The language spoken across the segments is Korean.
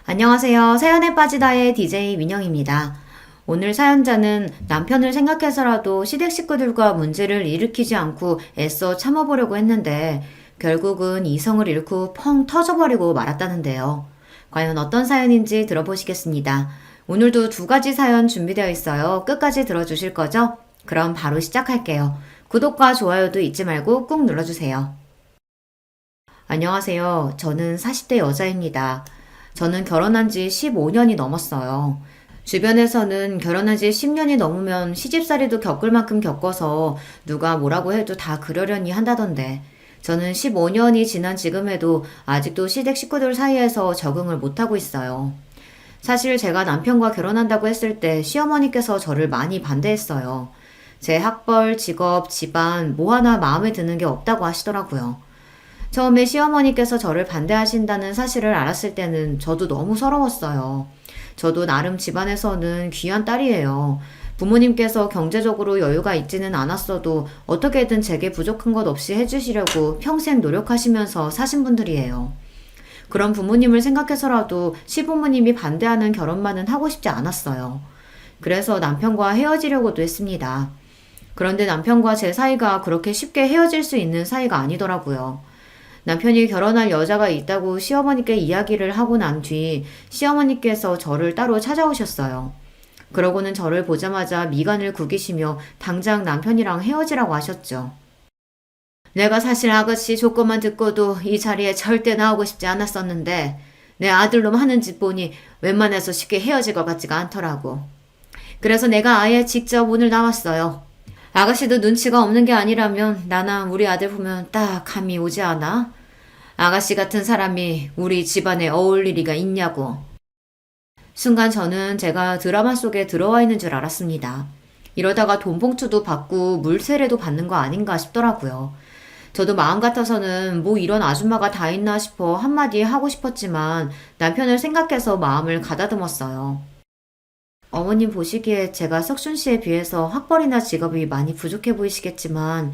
안녕하세요. 사연에 빠지다의 DJ 민영입니다. 오늘 사연자는 남편을 생각해서라도 시댁 식구들과 문제를 일으키지 않고 애써 참아보려고 했는데 결국은 이성을 잃고 펑 터져버리고 말았다는데요. 과연 어떤 사연인지 들어보시겠습니다. 오늘도 두 가지 사연 준비되어 있어요. 끝까지 들어주실 거죠? 그럼 바로 시작할게요. 구독과 좋아요도 잊지 말고 꾹 눌러주세요. 안녕하세요. 저는 40대 여자입니다. 저는 결혼한 지 15년이 넘었어요. 주변에서는 결혼한 지 10년이 넘으면 시집살이도 겪을 만큼 겪어서 누가 뭐라고 해도 다 그러려니 한다던데 저는 15년이 지난 지금에도 아직도 시댁 식구들 사이에서 적응을 못하고 있어요. 사실 제가 남편과 결혼한다고 했을 때 시어머니께서 저를 많이 반대했어요. 제 학벌, 직업, 집안 뭐 하나 마음에 드는 게 없다고 하시더라고요. 처음에 시어머니께서 저를 반대하신다는 사실을 알았을 때는 저도 너무 서러웠어요. 저도 나름 집안에서는 귀한 딸이에요. 부모님께서 경제적으로 여유가 있지는 않았어도 어떻게든 제게 부족한 것 없이 해주시려고 평생 노력하시면서 사신 분들이에요. 그런 부모님을 생각해서라도 시부모님이 반대하는 결혼만은 하고 싶지 않았어요. 그래서 남편과 헤어지려고도 했습니다. 그런데 남편과 제 사이가 그렇게 쉽게 헤어질 수 있는 사이가 아니더라고요. 남편이 결혼할 여자가 있다고 시어머니께 이야기를 하고 난 뒤 시어머니께서 저를 따로 찾아오셨어요. 그러고는 저를 보자마자 미간을 구기시며 당장 남편이랑 헤어지라고 하셨죠. 내가 사실 아가씨 조건만 듣고도 이 자리에 절대 나오고 싶지 않았었는데 내 아들놈 하는 짓 보니 웬만해서 쉽게 헤어질 것 같지가 않더라고. 그래서 내가 아예 직접 오늘 나왔어요. 아가씨도 눈치가 없는 게 아니라면 나나 우리 아들 보면 딱 감이 오지 않아? 아가씨 같은 사람이 우리 집안에 어울릴 리가 있냐고. 순간 저는 제가 드라마 속에 들어와 있는 줄 알았습니다. 이러다가 돈 봉투도 받고 물세례도 받는 거 아닌가 싶더라고요. 저도 마음 같아서는 뭐 이런 아줌마가 다 있나 싶어 한마디 하고 싶었지만 남편을 생각해서 마음을 가다듬었어요. 어머님 보시기에 제가 석준 씨에 비해서 학벌이나 직업이 많이 부족해 보이시겠지만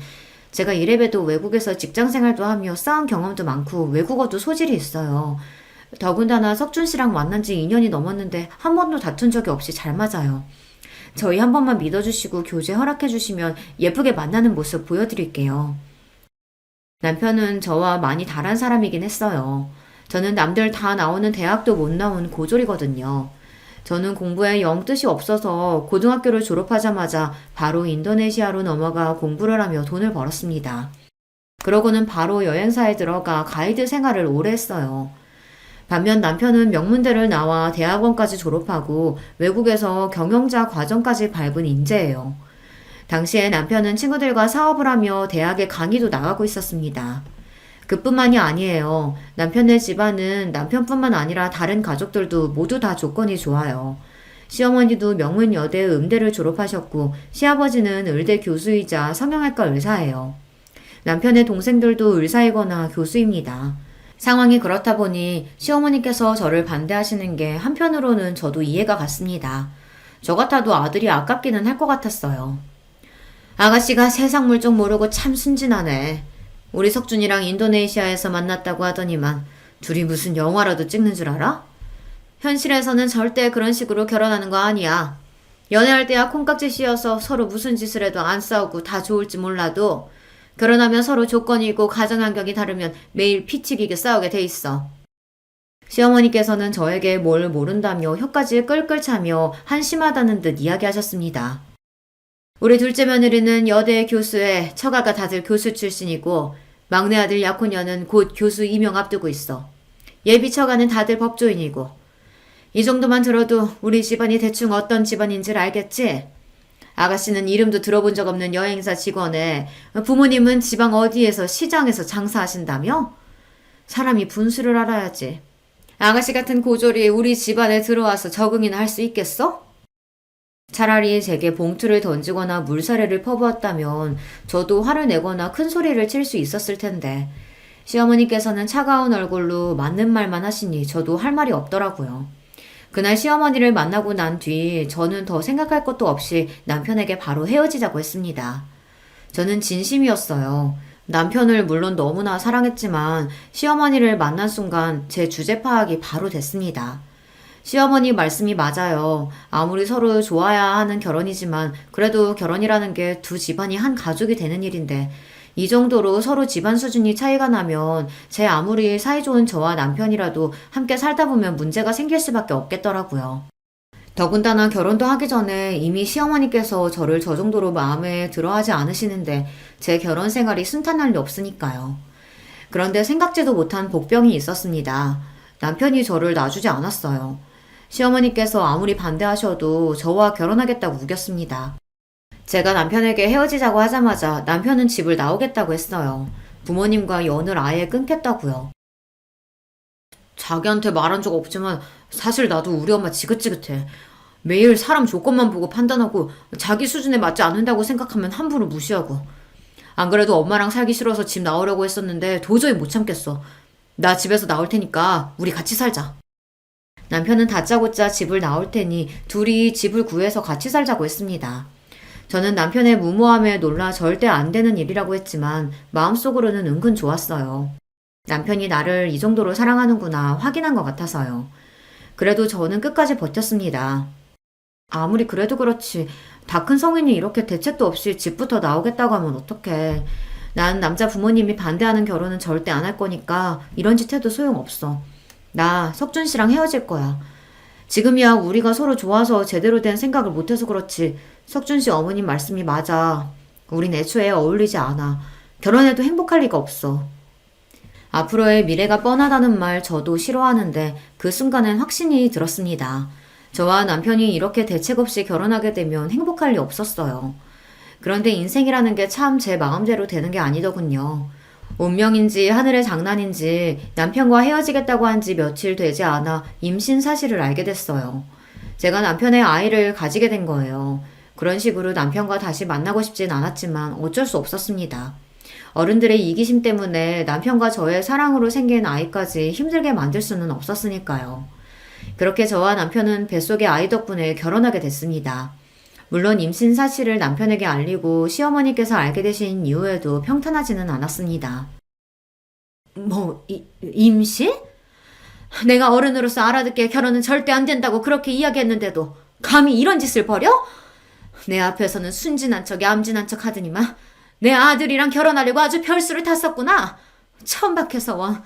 제가 이래봬도 외국에서 직장 생활도 하며 쌓은 경험도 많고 외국어도 소질이 있어요. 더군다나 석준 씨랑 만난 지 2년이 넘었는데 한 번도 다툰 적이 없이 잘 맞아요. 저희 한 번만 믿어주시고 교제 허락해주시면 예쁘게 만나는 모습 보여드릴게요. 남편은 저와 많이 다른 사람이긴 했어요. 저는 남들 다 나오는 대학도 못 나온 고졸이거든요. 저는 공부에 영 뜻이 없어서 고등학교를 졸업하자마자 바로 인도네시아로 넘어가 공부를 하며 돈을 벌었습니다. 그러고는 바로 여행사에 들어가 가이드 생활을 오래 했어요. 반면 남편은 명문대를 나와 대학원까지 졸업하고 외국에서 경영자 과정까지 밟은 인재예요. 당시에 남편은 친구들과 사업을 하며 대학에 강의도 나가고 있었습니다. 그뿐만이 아니에요. 남편네 집안은 남편뿐만 아니라 다른 가족들도 모두 다 조건이 좋아요. 시어머니도 명문여대 음대를 졸업하셨고 시아버지는 의대 교수이자 성형외과 의사예요. 남편의 동생들도 의사이거나 교수입니다. 상황이 그렇다 보니 시어머니께서 저를 반대하시는 게 한편으로는 저도 이해가 갔습니다. 저 같아도 아들이 아깝기는 할 것 같았어요. 아가씨가 세상 물정 모르고 참 순진하네. 우리 석준이랑 인도네시아에서 만났다고 하더니만 둘이 무슨 영화라도 찍는 줄 알아? 현실에서는 절대 그런 식으로 결혼하는 거 아니야. 연애할 때야 콩깍지 씌어서 서로 무슨 짓을 해도 안 싸우고 다 좋을지 몰라도 결혼하면 서로 조건이 있고 가정 환경이 다르면 매일 피튀기게 싸우게 돼 있어. 시어머니께서는 저에게 뭘 모른다며 혀까지 끌끌 차며 한심하다는 듯 이야기하셨습니다. 우리 둘째 며느리는 여대 교수에 처가가 다들 교수 출신이고 막내 아들 약혼녀는 곧 교수 임용 앞두고 있어. 예비 처가는 다들 법조인이고. 이 정도만 들어도 우리 집안이 대충 어떤 집안인지를 알겠지? 아가씨는 이름도 들어본 적 없는 여행사 직원에 부모님은 지방 어디에서 시장에서 장사하신다며? 사람이 분수를 알아야지. 아가씨 같은 고졸이 우리 집안에 들어와서 적응이나 할 수 있겠어? 차라리 제게 봉투를 던지거나 물사례를 퍼부었다면 저도 화를 내거나 큰 소리를 칠 수 있었을 텐데 시어머니께서는 차가운 얼굴로 맞는 말만 하시니 저도 할 말이 없더라고요. 그날 시어머니를 만나고 난 뒤 저는 더 생각할 것도 없이 남편에게 바로 헤어지자고 했습니다. 저는 진심이었어요. 남편을 물론 너무나 사랑했지만 시어머니를 만난 순간 제 주제 파악이 바로 됐습니다. 시어머니 말씀이 맞아요. 아무리 서로 좋아야 하는 결혼이지만 그래도 결혼이라는 게 두 집안이 한 가족이 되는 일인데 이 정도로 서로 집안 수준이 차이가 나면 제 아무리 사이좋은 저와 남편이라도 함께 살다 보면 문제가 생길 수밖에 없겠더라고요. 더군다나 결혼도 하기 전에 이미 시어머니께서 저를 저 정도로 마음에 들어하지 않으시는데 제 결혼 생활이 순탄할 리 없으니까요. 그런데 생각지도 못한 복병이 있었습니다. 남편이 저를 놔주지 않았어요. 시어머니께서 아무리 반대하셔도 저와 결혼하겠다고 우겼습니다. 제가 남편에게 헤어지자고 하자마자 남편은 집을 나오겠다고 했어요. 부모님과 연을 아예 끊겠다고요. 자기한테 말한 적 없지만 사실 나도 우리 엄마 지긋지긋해. 매일 사람 조건만 보고 판단하고 자기 수준에 맞지 않는다고 생각하면 함부로 무시하고. 안 그래도 엄마랑 살기 싫어서 집 나오려고 했었는데 도저히 못 참겠어. 나 집에서 나올 테니까 우리 같이 살자. 남편은 다짜고짜 집을 나올 테니 둘이 집을 구해서 같이 살자고 했습니다. 저는 남편의 무모함에 놀라 절대 안 되는 일이라고 했지만 마음속으로는 은근 좋았어요. 남편이 나를 이 정도로 사랑하는구나 확인한 것 같아서요. 그래도 저는 끝까지 버텼습니다. 아무리 그래도 그렇지 다 큰 성인이 이렇게 대책도 없이 집부터 나오겠다고 하면 어떡해. 난 남자 부모님이 반대하는 결혼은 절대 안 할 거니까 이런 짓 해도 소용없어. 나 석준 씨랑 헤어질 거야. 지금이야 우리가 서로 좋아서 제대로 된 생각을 못해서 그렇지 석준 씨 어머님 말씀이 맞아. 우린 애초에 어울리지 않아. 결혼해도 행복할 리가 없어. 앞으로의 미래가 뻔하다는 말 저도 싫어하는데 그 순간엔 확신이 들었습니다. 저와 남편이 이렇게 대책 없이 결혼하게 되면 행복할 리 없었어요. 그런데 인생이라는 게 참 제 마음대로 되는 게 아니더군요. 운명인지 하늘의 장난인지 남편과 헤어지겠다고 한 지 며칠 되지 않아 임신 사실을 알게 됐어요. 제가 남편의 아이를 가지게 된 거예요. 그런 식으로 남편과 다시 만나고 싶진 않았지만 어쩔 수 없었습니다. 어른들의 이기심 때문에 남편과 저의 사랑으로 생긴 아이까지 힘들게 만들 수는 없었으니까요. 그렇게 저와 남편은 뱃속의 아이 덕분에 결혼하게 됐습니다. 물론 임신 사실을 남편에게 알리고 시어머니께서 알게 되신 이후에도 평탄하지는 않았습니다. 임신? 내가 어른으로서 알아듣게 결혼은 절대 안 된다고 그렇게 이야기했는데도 감히 이런 짓을 벌여? 내 앞에서는 순진한 척, 얌진한 척 하더니만 내 아들이랑 결혼하려고 아주 별수를 탔었구나. 처음 박혀서 원.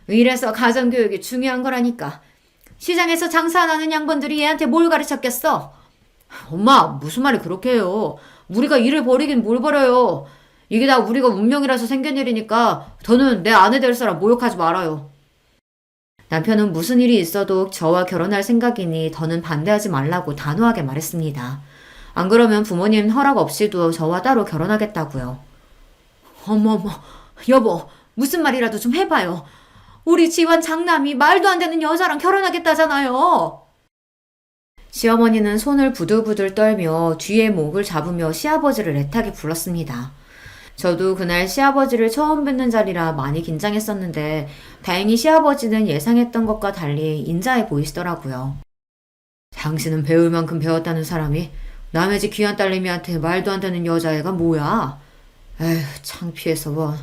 이래서 가정교육이 중요한 거라니까. 시장에서 장사 안 하는 양반들이 얘한테 뭘 가르쳤겠어? 엄마, 무슨 말이 그렇게 해요. 우리가 일을 벌이긴 뭘 벌여요. 이게 다 우리가 운명이라서 생긴 일이니까 더는 내 아내 될 사람 모욕하지 말아요. 남편은 무슨 일이 있어도 저와 결혼할 생각이니 더는 반대하지 말라고 단호하게 말했습니다. 안 그러면 부모님 허락 없이도 저와 따로 결혼하겠다고요. 어머머, 여보, 무슨 말이라도 좀 해봐요. 우리 집안 장남이 말도 안 되는 여자랑 결혼하겠다잖아요. 시어머니는 손을 부들부들 떨며 뒤에 목을 잡으며 시아버지를 애타게 불렀습니다. 저도 그날 시아버지를 처음 뵙는 자리라 많이 긴장했었는데 다행히 시아버지는 예상했던 것과 달리 인자해 보이시더라고요. 당신은 배울 만큼 배웠다는 사람이 남의 집 귀한 딸내미한테 말도 안 되는 여자애가 뭐야? 에휴, 창피해서 뭐.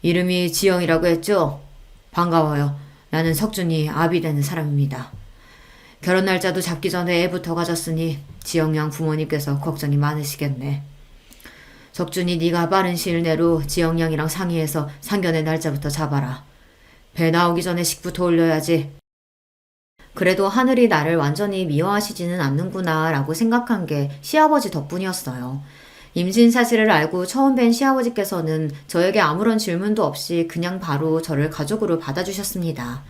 이름이 지영이라고 했죠? 반가워요. 나는 석준이 아비 되는 사람입니다. 결혼 날짜도 잡기 전에 애부터 가졌으니 지영 양 부모님께서 걱정이 많으시겠네. 석준이 네가 빠른 시일 내로 지영 양이랑 상의해서 상견례 날짜부터 잡아라. 배 나오기 전에 식부터 올려야지. 그래도 하늘이 나를 완전히 미워하시지는 않는구나 라고 생각한 게 시아버지 덕분이었어요. 임신 사실을 알고 처음 뵌 시아버지께서는 저에게 아무런 질문도 없이 그냥 바로 저를 가족으로 받아주셨습니다.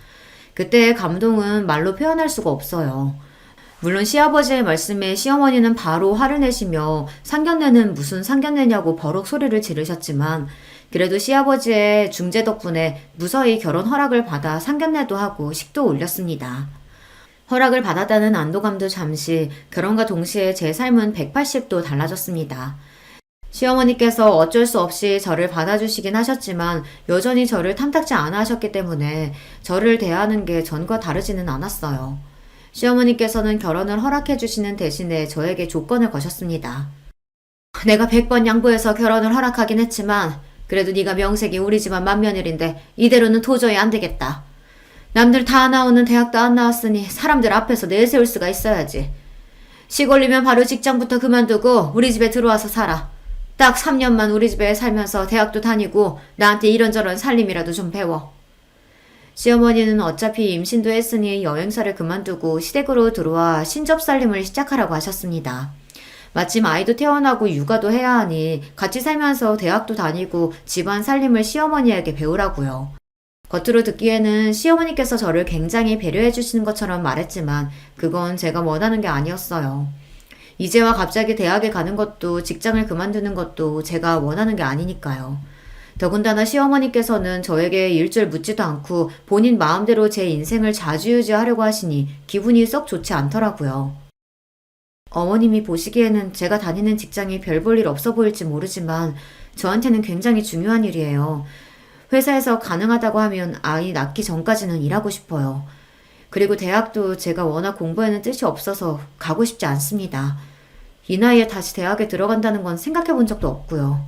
그때의 감동은 말로 표현할 수가 없어요. 물론 시아버지의 말씀에 시어머니는 바로 화를 내시며 상견례는 무슨 상견례냐고 버럭 소리를 지르셨지만 그래도 시아버지의 중재 덕분에 무사히 결혼 허락을 받아 상견례도 하고 식도 올렸습니다. 허락을 받았다는 안도감도 잠시, 결혼과 동시에 제 삶은 180도 달라졌습니다. 시어머니께서 어쩔 수 없이 저를 받아주시긴 하셨지만 여전히 저를 탐탁지 않아 하셨기 때문에 저를 대하는 게 전과 다르지는 않았어요. 시어머니께서는 결혼을 허락해 주시는 대신에 저에게 조건을 거셨습니다. 내가 100번 양보해서 결혼을 허락하긴 했지만 그래도 네가 명색이 우리 집안 맏며느리인데 이대로는 도저히 안 되겠다. 남들 다 나오는 대학도 안 나왔으니 사람들 앞에서 내세울 수가 있어야지. 시골이면 바로 직장부터 그만두고 우리 집에 들어와서 살아. 딱 3년만 우리 집에 살면서 대학도 다니고 나한테 이런저런 살림이라도 좀 배워. 시어머니는 어차피 임신도 했으니 여행사를 그만두고 시댁으로 들어와 신접살림을 시작하라고 하셨습니다. 마침 아이도 태어나고 육아도 해야 하니 같이 살면서 대학도 다니고 집안 살림을 시어머니에게 배우라고요. 겉으로 듣기에는 시어머니께서 저를 굉장히 배려해 주시는 것처럼 말했지만 그건 제가 원하는 게 아니었어요. 이제와 갑자기 대학에 가는 것도 직장을 그만두는 것도 제가 원하는 게 아니니까요. 더군다나 시어머니께서는 저에게 일절 묻지도 않고 본인 마음대로 제 인생을 좌지우지하려고 하시니 기분이 썩 좋지 않더라고요. 어머님이 보시기에는 제가 다니는 직장이 별 볼 일 없어 보일지 모르지만 저한테는 굉장히 중요한 일이에요. 회사에서 가능하다고 하면 아이 낳기 전까지는 일하고 싶어요. 그리고 대학도 제가 워낙 공부에는 뜻이 없어서 가고 싶지 않습니다. 이 나이에 다시 대학에 들어간다는 건 생각해 본 적도 없고요.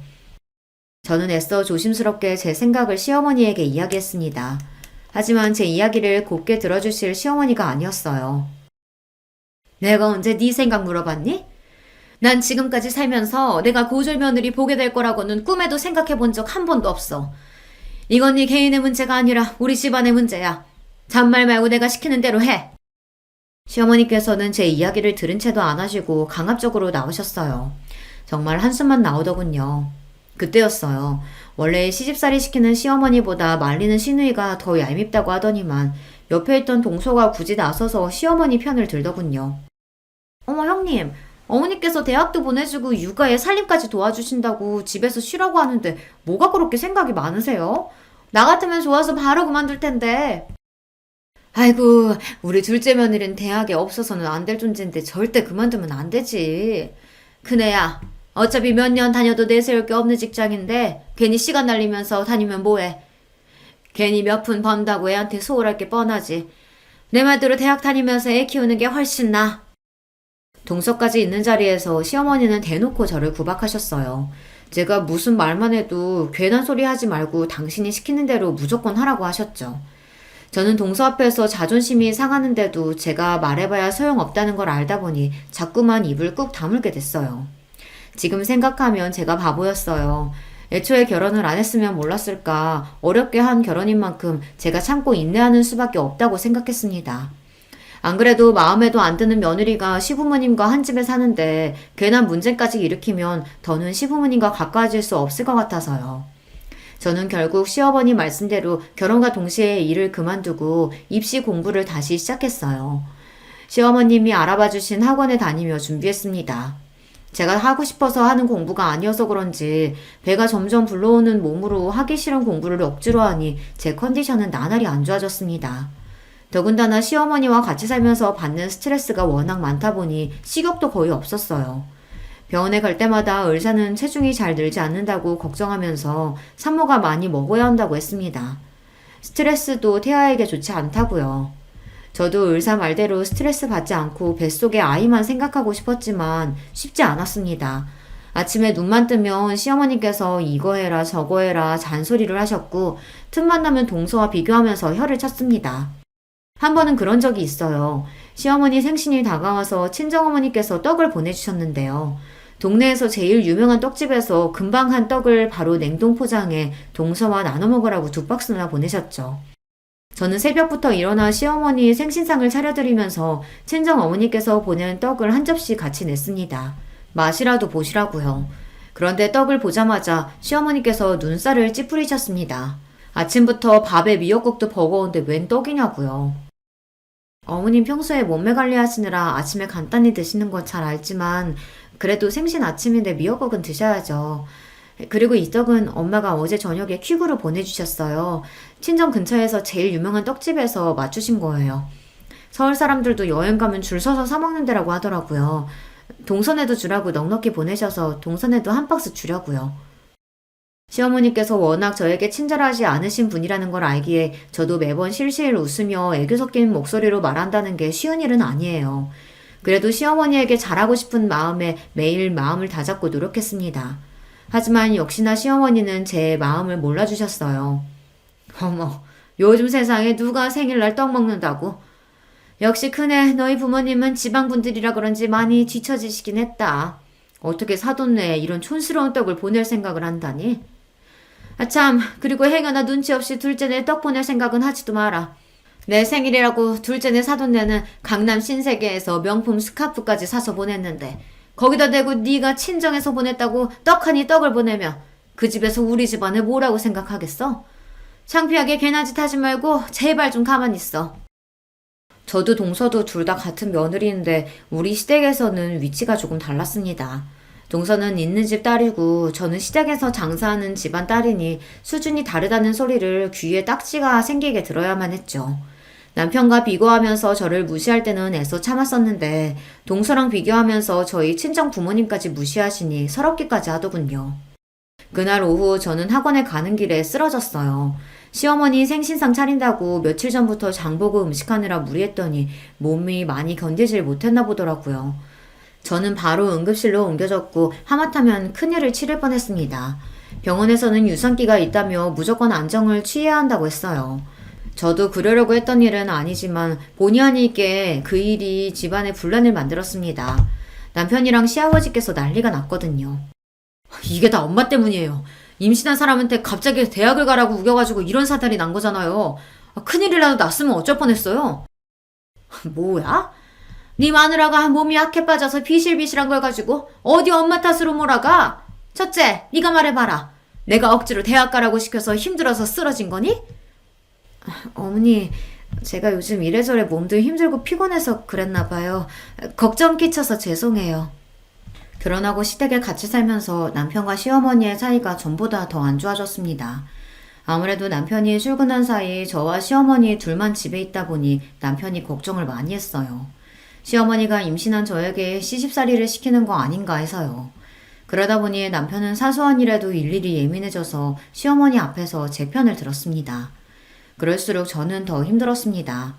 저는 애써 조심스럽게 제 생각을 시어머니에게 이야기했습니다. 하지만 제 이야기를 곱게 들어주실 시어머니가 아니었어요. 내가 언제 네 생각 물어봤니? 난 지금까지 살면서 내가 고졸 며느리 보게 될 거라고는 꿈에도 생각해 본 적 한 번도 없어. 이건 네 개인의 문제가 아니라 우리 집안의 문제야. 잔말 말고 내가 시키는 대로 해. 시어머니께서는 제 이야기를 들은 채도 안 하시고 강압적으로 나오셨어요. 정말 한숨만 나오더군요. 그때였어요. 원래 시집살이 시키는 시어머니보다 말리는 시누이가 더 얄밉다고 하더니만 옆에 있던 동서가 굳이 나서서 시어머니 편을 들더군요. 어머 형님, 어머니께서 대학도 보내주고 육아에 살림까지 도와주신다고 집에서 쉬라고 하는데 뭐가 그렇게 생각이 많으세요? 나 같으면 좋아서 바로 그만둘 텐데. 아이고, 우리 둘째 며느리는 대학에 없어서는 안 될 존재인데 절대 그만두면 안 되지. 큰애야, 어차피 몇 년 다녀도 내세울 게 없는 직장인데 괜히 시간 날리면서 다니면 뭐해. 괜히 몇 푼 번다고 애한테 소홀할 게 뻔하지. 내 말대로 대학 다니면서 애 키우는 게 훨씬 나아. 동서까지 있는 자리에서 시어머니는 대놓고 저를 구박하셨어요. 제가 무슨 말만 해도 괜한 소리 하지 말고 당신이 시키는 대로 무조건 하라고 하셨죠. 저는 동서 앞에서 자존심이 상하는데도 제가 말해봐야 소용없다는 걸 알다 보니 자꾸만 입을 꾹 다물게 됐어요. 지금 생각하면 제가 바보였어요. 애초에 결혼을 안 했으면 몰랐을까. 어렵게 한 결혼인 만큼 제가 참고 인내하는 수밖에 없다고 생각했습니다. 안 그래도 마음에도 안 드는 며느리가 시부모님과 한 집에 사는데 괜한 문제까지 일으키면 더는 시부모님과 가까워질 수 없을 것 같아서요. 저는 결국 시어머니 말씀대로 결혼과 동시에 일을 그만두고 입시 공부를 다시 시작했어요. 시어머님이 알아봐 주신 학원에 다니며 준비했습니다. 제가 하고 싶어서 하는 공부가 아니어서 그런지 배가 점점 불러오는 몸으로 하기 싫은 공부를 억지로 하니 제 컨디션은 나날이 안 좋아졌습니다. 더군다나 시어머니와 같이 살면서 받는 스트레스가 워낙 많다 보니 식욕도 거의 없었어요. 병원에 갈 때마다 의사는 체중이 잘 늘지 않는다고 걱정하면서 산모가 많이 먹어야 한다고 했습니다. 스트레스도 태아에게 좋지 않다고요. 저도 의사 말대로 스트레스 받지 않고 뱃속에 아이만 생각하고 싶었지만 쉽지 않았습니다. 아침에 눈만 뜨면 시어머니께서 이거 해라 저거 해라 잔소리를 하셨고 틈만 나면 동서와 비교하면서 혀를 찼습니다. 한 번은 그런 적이 있어요. 시어머니 생신이 다가와서 친정어머니께서 떡을 보내주셨는데요. 동네에서 제일 유명한 떡집에서 금방 한 떡을 바로 냉동 포장해 동서와 나눠 먹으라고 2박스나 보내셨죠. 저는 새벽부터 일어나 시어머니 생신상을 차려드리면서 친정어머니께서 보낸 떡을 한 접시 같이 냈습니다. 맛이라도 보시라고요. 그런데 떡을 보자마자 시어머니께서 눈살을 찌푸리셨습니다. 아침부터 밥에 미역국도 버거운데 웬 떡이냐고요. 어머님 평소에 몸매 관리하시느라 아침에 간단히 드시는 건 잘 알지만 그래도 생신 아침인데 미역국은 드셔야죠. 그리고 이 떡은 엄마가 어제 저녁에 퀵으로 보내주셨어요. 친정 근처에서 제일 유명한 떡집에서 맞추신 거예요. 서울 사람들도 여행 가면 줄 서서 사 먹는 데라고 하더라고요. 동선에도 주라고 넉넉히 보내셔서 동선에도 한 박스 주려고요. 시어머니께서 워낙 저에게 친절하지 않으신 분이라는 걸 알기에 저도 매번 실실 웃으며 애교 섞인 목소리로 말한다는 게 쉬운 일은 아니에요. 그래도 시어머니에게 잘하고 싶은 마음에 매일 마음을 다잡고 노력했습니다. 하지만 역시나 시어머니는 제 마음을 몰라주셨어요. 어머, 요즘 세상에 누가 생일날 떡 먹는다고. 역시 크네. 너희 부모님은 지방분들이라 그런지 많이 뒤처지시긴 했다. 어떻게 사돈네에 이런 촌스러운 떡을 보낼 생각을 한다니? 아참, 그리고 행여나 눈치 없이 둘째네 떡 보낼 생각은 하지도 마라. 내 생일이라고 둘째네 사돈네는 강남 신세계에서 명품 스카프까지 사서 보냈는데 거기다 대고 네가 친정에서 보냈다고 떡하니 떡을 보내면 그 집에서 우리 집안을 뭐라고 생각하겠어? 창피하게 괜한 짓 하지 말고 제발 좀 가만히 있어. 저도 동서도 둘 다 같은 며느리인데 우리 시댁에서는 위치가 조금 달랐습니다. 동서는 있는 집 딸이고 저는 시댁에서 장사하는 집안 딸이니 수준이 다르다는 소리를 귀에 딱지가 생기게 들어야만 했죠. 남편과 비교하면서 저를 무시할 때는 애써 참았었는데 동서랑 비교하면서 저희 친정 부모님까지 무시하시니 서럽기까지 하더군요. 그날 오후 저는 학원에 가는 길에 쓰러졌어요. 시어머니 생신상 차린다고 며칠 전부터 장보고 음식하느라 무리했더니 몸이 많이 견디질 못했나 보더라고요. 저는 바로 응급실로 옮겨졌고 하마터면 큰일을 치를 뻔했습니다. 병원에서는 유산기가 있다며 무조건 안정을 취해야 한다고 했어요. 저도 그러려고 했던 일은 아니지만 본의 아니게 그 일이 집안에 분란을 만들었습니다. 남편이랑 시아버지께서 난리가 났거든요. 이게 다 엄마 때문이에요. 임신한 사람한테 갑자기 대학을 가라고 우겨가지고 이런 사달이 난 거잖아요. 큰일이라도 났으면 어쩔 뻔했어요. 뭐야? 네 마누라가 몸이 약해 빠져서 비실비실한 걸 가지고 어디 엄마 탓으로 몰아가? 첫째, 네가 말해봐라. 내가 억지로 대학 가라고 시켜서 힘들어서 쓰러진 거니? 어머니, 제가 요즘 이래저래 몸도 힘들고 피곤해서 그랬나 봐요. 걱정 끼쳐서 죄송해요. 결혼하고 시댁에 같이 살면서 남편과 시어머니의 사이가 전보다 더 안 좋아졌습니다. 아무래도 남편이 출근한 사이 저와 시어머니 둘만 집에 있다 보니 남편이 걱정을 많이 했어요. 시어머니가 임신한 저에게 시집살이를 시키는 거 아닌가 해서요. 그러다 보니 남편은 사소한 일에도 일일이 예민해져서 시어머니 앞에서 제 편을 들었습니다. 그럴수록 저는 더 힘들었습니다.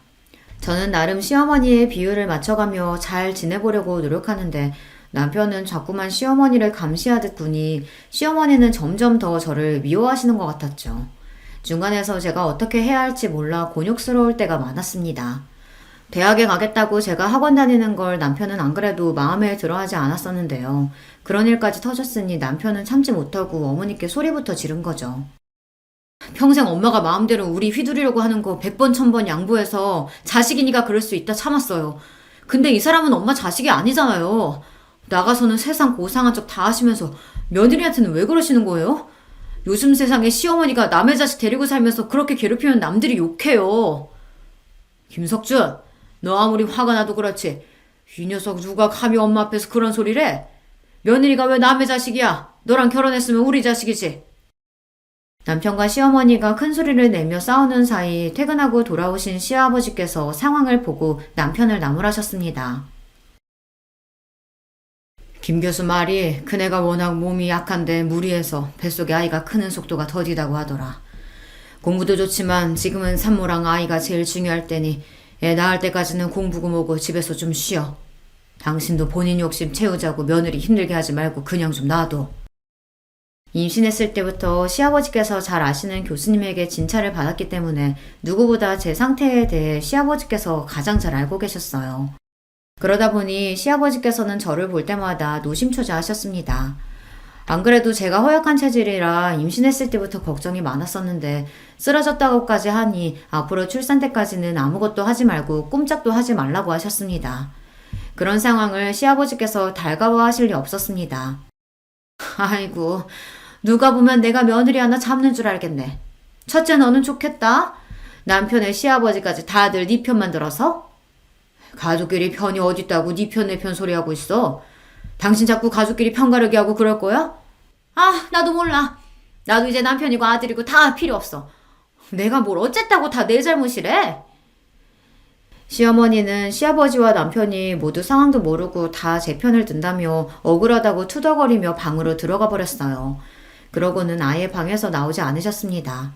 저는 나름 시어머니의 비율을 맞춰가며 잘 지내보려고 노력하는데 남편은 자꾸만 시어머니를 감시하듯 보니 시어머니는 점점 더 저를 미워하시는 것 같았죠. 중간에서 제가 어떻게 해야 할지 몰라 곤욕스러울 때가 많았습니다. 대학에 가겠다고 제가 학원 다니는 걸 남편은 안 그래도 마음에 들어하지 않았었는데요. 그런 일까지 터졌으니 남편은 참지 못하고 어머니께 소리부터 지른 거죠. 평생 엄마가 마음대로 우리 휘두르려고 하는 거 100번 1000번 양보해서 자식이니까 그럴 수 있다 참았어요. 근데 이 사람은 엄마 자식이 아니잖아요. 나가서는 세상 고상한 척 다 하시면서 며느리한테는 왜 그러시는 거예요? 요즘 세상에 시어머니가 남의 자식 데리고 살면서 그렇게 괴롭히면 남들이 욕해요. 김석준, 너 아무리 화가 나도 그렇지. 이 녀석 누가 감히 엄마 앞에서 그런 소리를 해? 며느리가 왜 남의 자식이야? 너랑 결혼했으면 우리 자식이지. 남편과 시어머니가 큰 소리를 내며 싸우는 사이 퇴근하고 돌아오신 시아버지께서 상황을 보고 남편을 나무라셨습니다. 김 교수 말이 그네가 워낙 몸이 약한데 무리해서 뱃속에 아이가 크는 속도가 더디다고 하더라. 공부도 좋지만 지금은 산모랑 아이가 제일 중요할 때니 애 낳을 때까지는 공부고 뭐고 집에서 좀 쉬어. 당신도 본인 욕심 채우자고 며느리 힘들게 하지 말고 그냥 좀 놔둬. 임신했을 때부터 시아버지께서 잘 아시는 교수님에게 진찰을 받았기 때문에 누구보다 제 상태에 대해 시아버지께서 가장 잘 알고 계셨어요. 그러다 보니 시아버지께서는 저를 볼 때마다 노심초사하셨습니다. 안 그래도 제가 허약한 체질이라 임신했을 때부터 걱정이 많았었는데 쓰러졌다고까지 하니 앞으로 출산 때까지는 아무것도 하지 말고 꼼짝도 하지 말라고 하셨습니다. 그런 상황을 시아버지께서 달가워하실 리 없었습니다. 아이고, 누가 보면 내가 며느리 하나 잡는 줄 알겠네. 첫째 너는 좋겠다. 남편의 시아버지까지 다들 네 편만 들어서? 가족끼리 편이 어딨다고 네 편 내 편 소리하고 있어. 당신 자꾸 가족끼리 편가르기 하고 그럴 거야? 아, 나도 몰라. 나도 이제 남편이고 아들이고 다 필요 없어. 내가 뭘 어쨌다고 다 내 잘못이래? 시어머니는 시아버지와 남편이 모두 상황도 모르고 다 제 편을 든다며 억울하다고 투덜거리며 방으로 들어가 버렸어요. 그러고는 아예 방에서 나오지 않으셨습니다.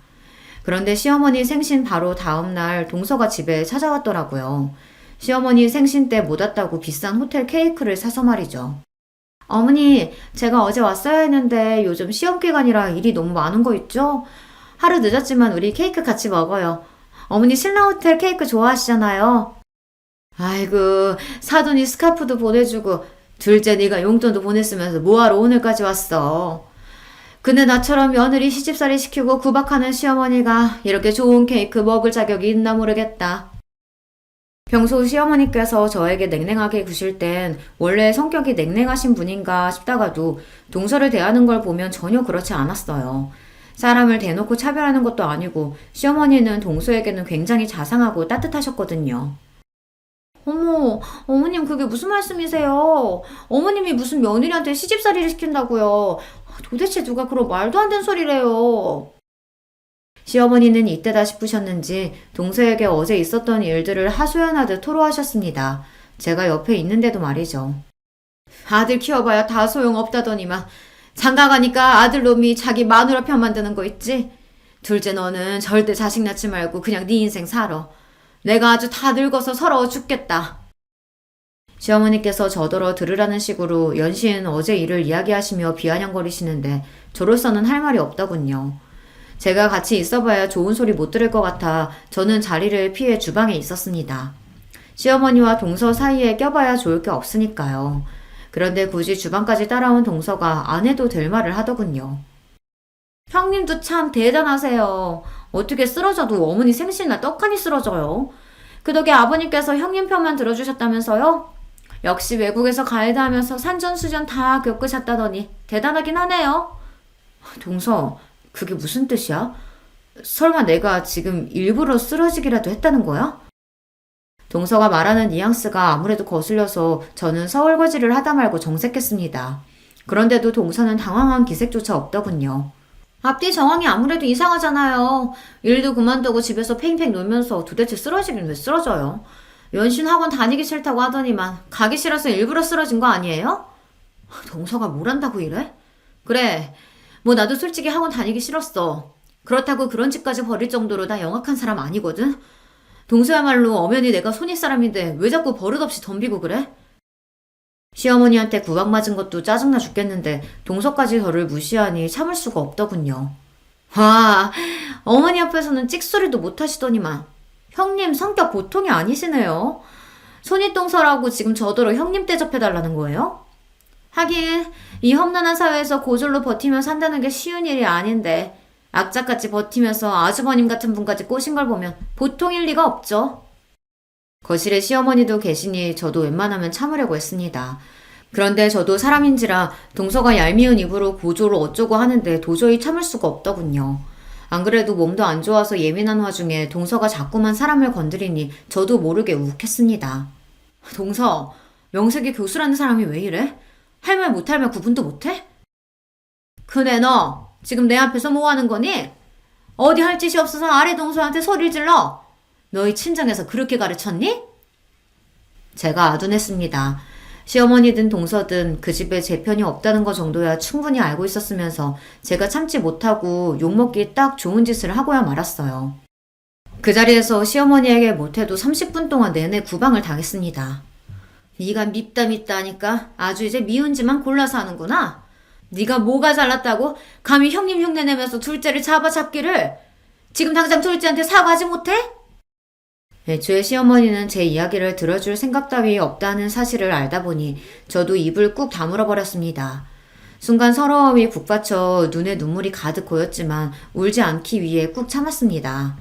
그런데 시어머니 생신 바로 다음날 동서가 집에 찾아왔더라고요. 시어머니 생신 때 못 왔다고 비싼 호텔 케이크를 사서 말이죠. 어머니, 제가 어제 왔어야 했는데 요즘 시험 기간이라 일이 너무 많은 거 있죠? 하루 늦었지만 우리 케이크 같이 먹어요. 어머니 신라호텔 케이크 좋아하시잖아요. 아이고, 사돈이 스카프도 보내주고 둘째 네가 용돈도 보냈으면서 뭐하러 오늘까지 왔어. 근데 나처럼 며느리 시집살이 시키고 구박하는 시어머니가 이렇게 좋은 케이크 먹을 자격이 있나 모르겠다. 평소 시어머니께서 저에게 냉랭하게 구실 땐 원래 성격이 냉랭하신 분인가 싶다가도 동서를 대하는 걸 보면 전혀 그렇지 않았어요. 사람을 대놓고 차별하는 것도 아니고 시어머니는 동서에게는 굉장히 자상하고 따뜻하셨거든요. 어머, 어머님 그게 무슨 말씀이세요? 어머님이 무슨 며느리한테 시집살이를 시킨다고요? 도대체 누가 그런 말도 안 되는 소리래요? 시어머니는 이때다 싶으셨는지 동서에게 어제 있었던 일들을 하소연하듯 토로하셨습니다. 제가 옆에 있는데도 말이죠. 아들 키워봐야 다 소용없다더니만 장가 가니까 아들놈이 자기 마누라 편 만드는 거 있지? 둘째 너는 절대 자식 낳지 말고 그냥 네 인생 살아. 내가 아주 다 늙어서 서러워 죽겠다. 시어머니께서 저더러 들으라는 식으로 연신 어제 일을 이야기하시며 비아냥거리시는데 저로서는 할 말이 없더군요. 제가 같이 있어봐야 좋은 소리 못 들을 것 같아 저는 자리를 피해 주방에 있었습니다. 시어머니와 동서 사이에 껴봐야 좋을 게 없으니까요. 그런데 굳이 주방까지 따라온 동서가 안 해도 될 말을 하더군요. 형님도 참 대단하세요. 어떻게 쓰러져도 어머니 생신날 떡하니 쓰러져요. 그 덕에 아버님께서 형님 편만 들어주셨다면서요? 역시 외국에서 가이드 하면서 산전수전 다 겪으셨다더니 대단하긴 하네요. 동서, 그게 무슨 뜻이야? 설마 내가 지금 일부러 쓰러지기라도 했다는 거야? 동서가 말하는 뉘앙스가 아무래도 거슬려서 저는 서울거지를 하다 말고 정색했습니다. 그런데도 동서는 당황한 기색조차 없더군요. 앞뒤 정황이 아무래도 이상하잖아요. 일도 그만두고 집에서 팽팽 놀면서 도대체 쓰러지긴 왜 쓰러져요? 연신 학원 다니기 싫다고 하더니만 가기 싫어서 일부러 쓰러진 거 아니에요? 동서가 뭘 한다고 이래? 그래, 뭐 나도 솔직히 학원 다니기 싫었어. 그렇다고 그런 집까지 버릴 정도로 나 영악한 사람 아니거든? 동서야말로 엄연히 내가 손윗 사람인데 왜 자꾸 버릇없이 덤비고 그래? 시어머니한테 구박 맞은 것도 짜증나 죽겠는데 동서까지 저를 무시하니 참을 수가 없더군요. 와, 어머니 앞에서는 찍소리도 못 하시더니만. 형님 성격 보통이 아니시네요. 손윗동서라고 지금 저더러 형님 대접해달라는 거예요? 하긴 이 험난한 사회에서 고졸로 버티며 산다는 게 쉬운 일이 아닌데 악착같이 버티면서 아주버님 같은 분까지 꼬신 걸 보면 보통일 리가 없죠. 거실에 시어머니도 계시니 저도 웬만하면 참으려고 했습니다. 그런데 저도 사람인지라 동서가 얄미운 입으로 고조를 어쩌고 하는데 도저히 참을 수가 없더군요. 안 그래도 몸도 안 좋아서 예민한 와중에 동서가 자꾸만 사람을 건드리니 저도 모르게 욱했습니다. 동서, 명색이 교수라는 사람이 왜 이래? 할 말 못할 말 구분도 못해? 그네 너 지금 내 앞에서 뭐 하는 거니? 어디 할 짓이 없어서 아래 동서한테 소리를 질러? 너희 친정에서 그렇게 가르쳤니? 제가 아둔했습니다. 시어머니든 동서든 그 집에 제 편이 없다는 것 정도야 충분히 알고 있었으면서 제가 참지 못하고 욕먹기 딱 좋은 짓을 하고야 말았어요. 그 자리에서 시어머니에게 못해도 30분 동안 내내 구방을 당했습니다. 네가 밉다 하니까 아주 이제 미운지만 골라서 하는구나. 네가 뭐가 잘났다고 감히 형님 흉내내면서 둘째를 잡기를. 지금 당장 둘째한테 사과하지 못해? 애초에 시어머니는 제 이야기를 들어줄 생각 따위 없다는 사실을 알다 보니 저도 입을 꾹 다물어 버렸습니다. 순간 서러움이 북받쳐 눈에 눈물이 가득 고였지만 울지 않기 위해 꾹 참았습니다.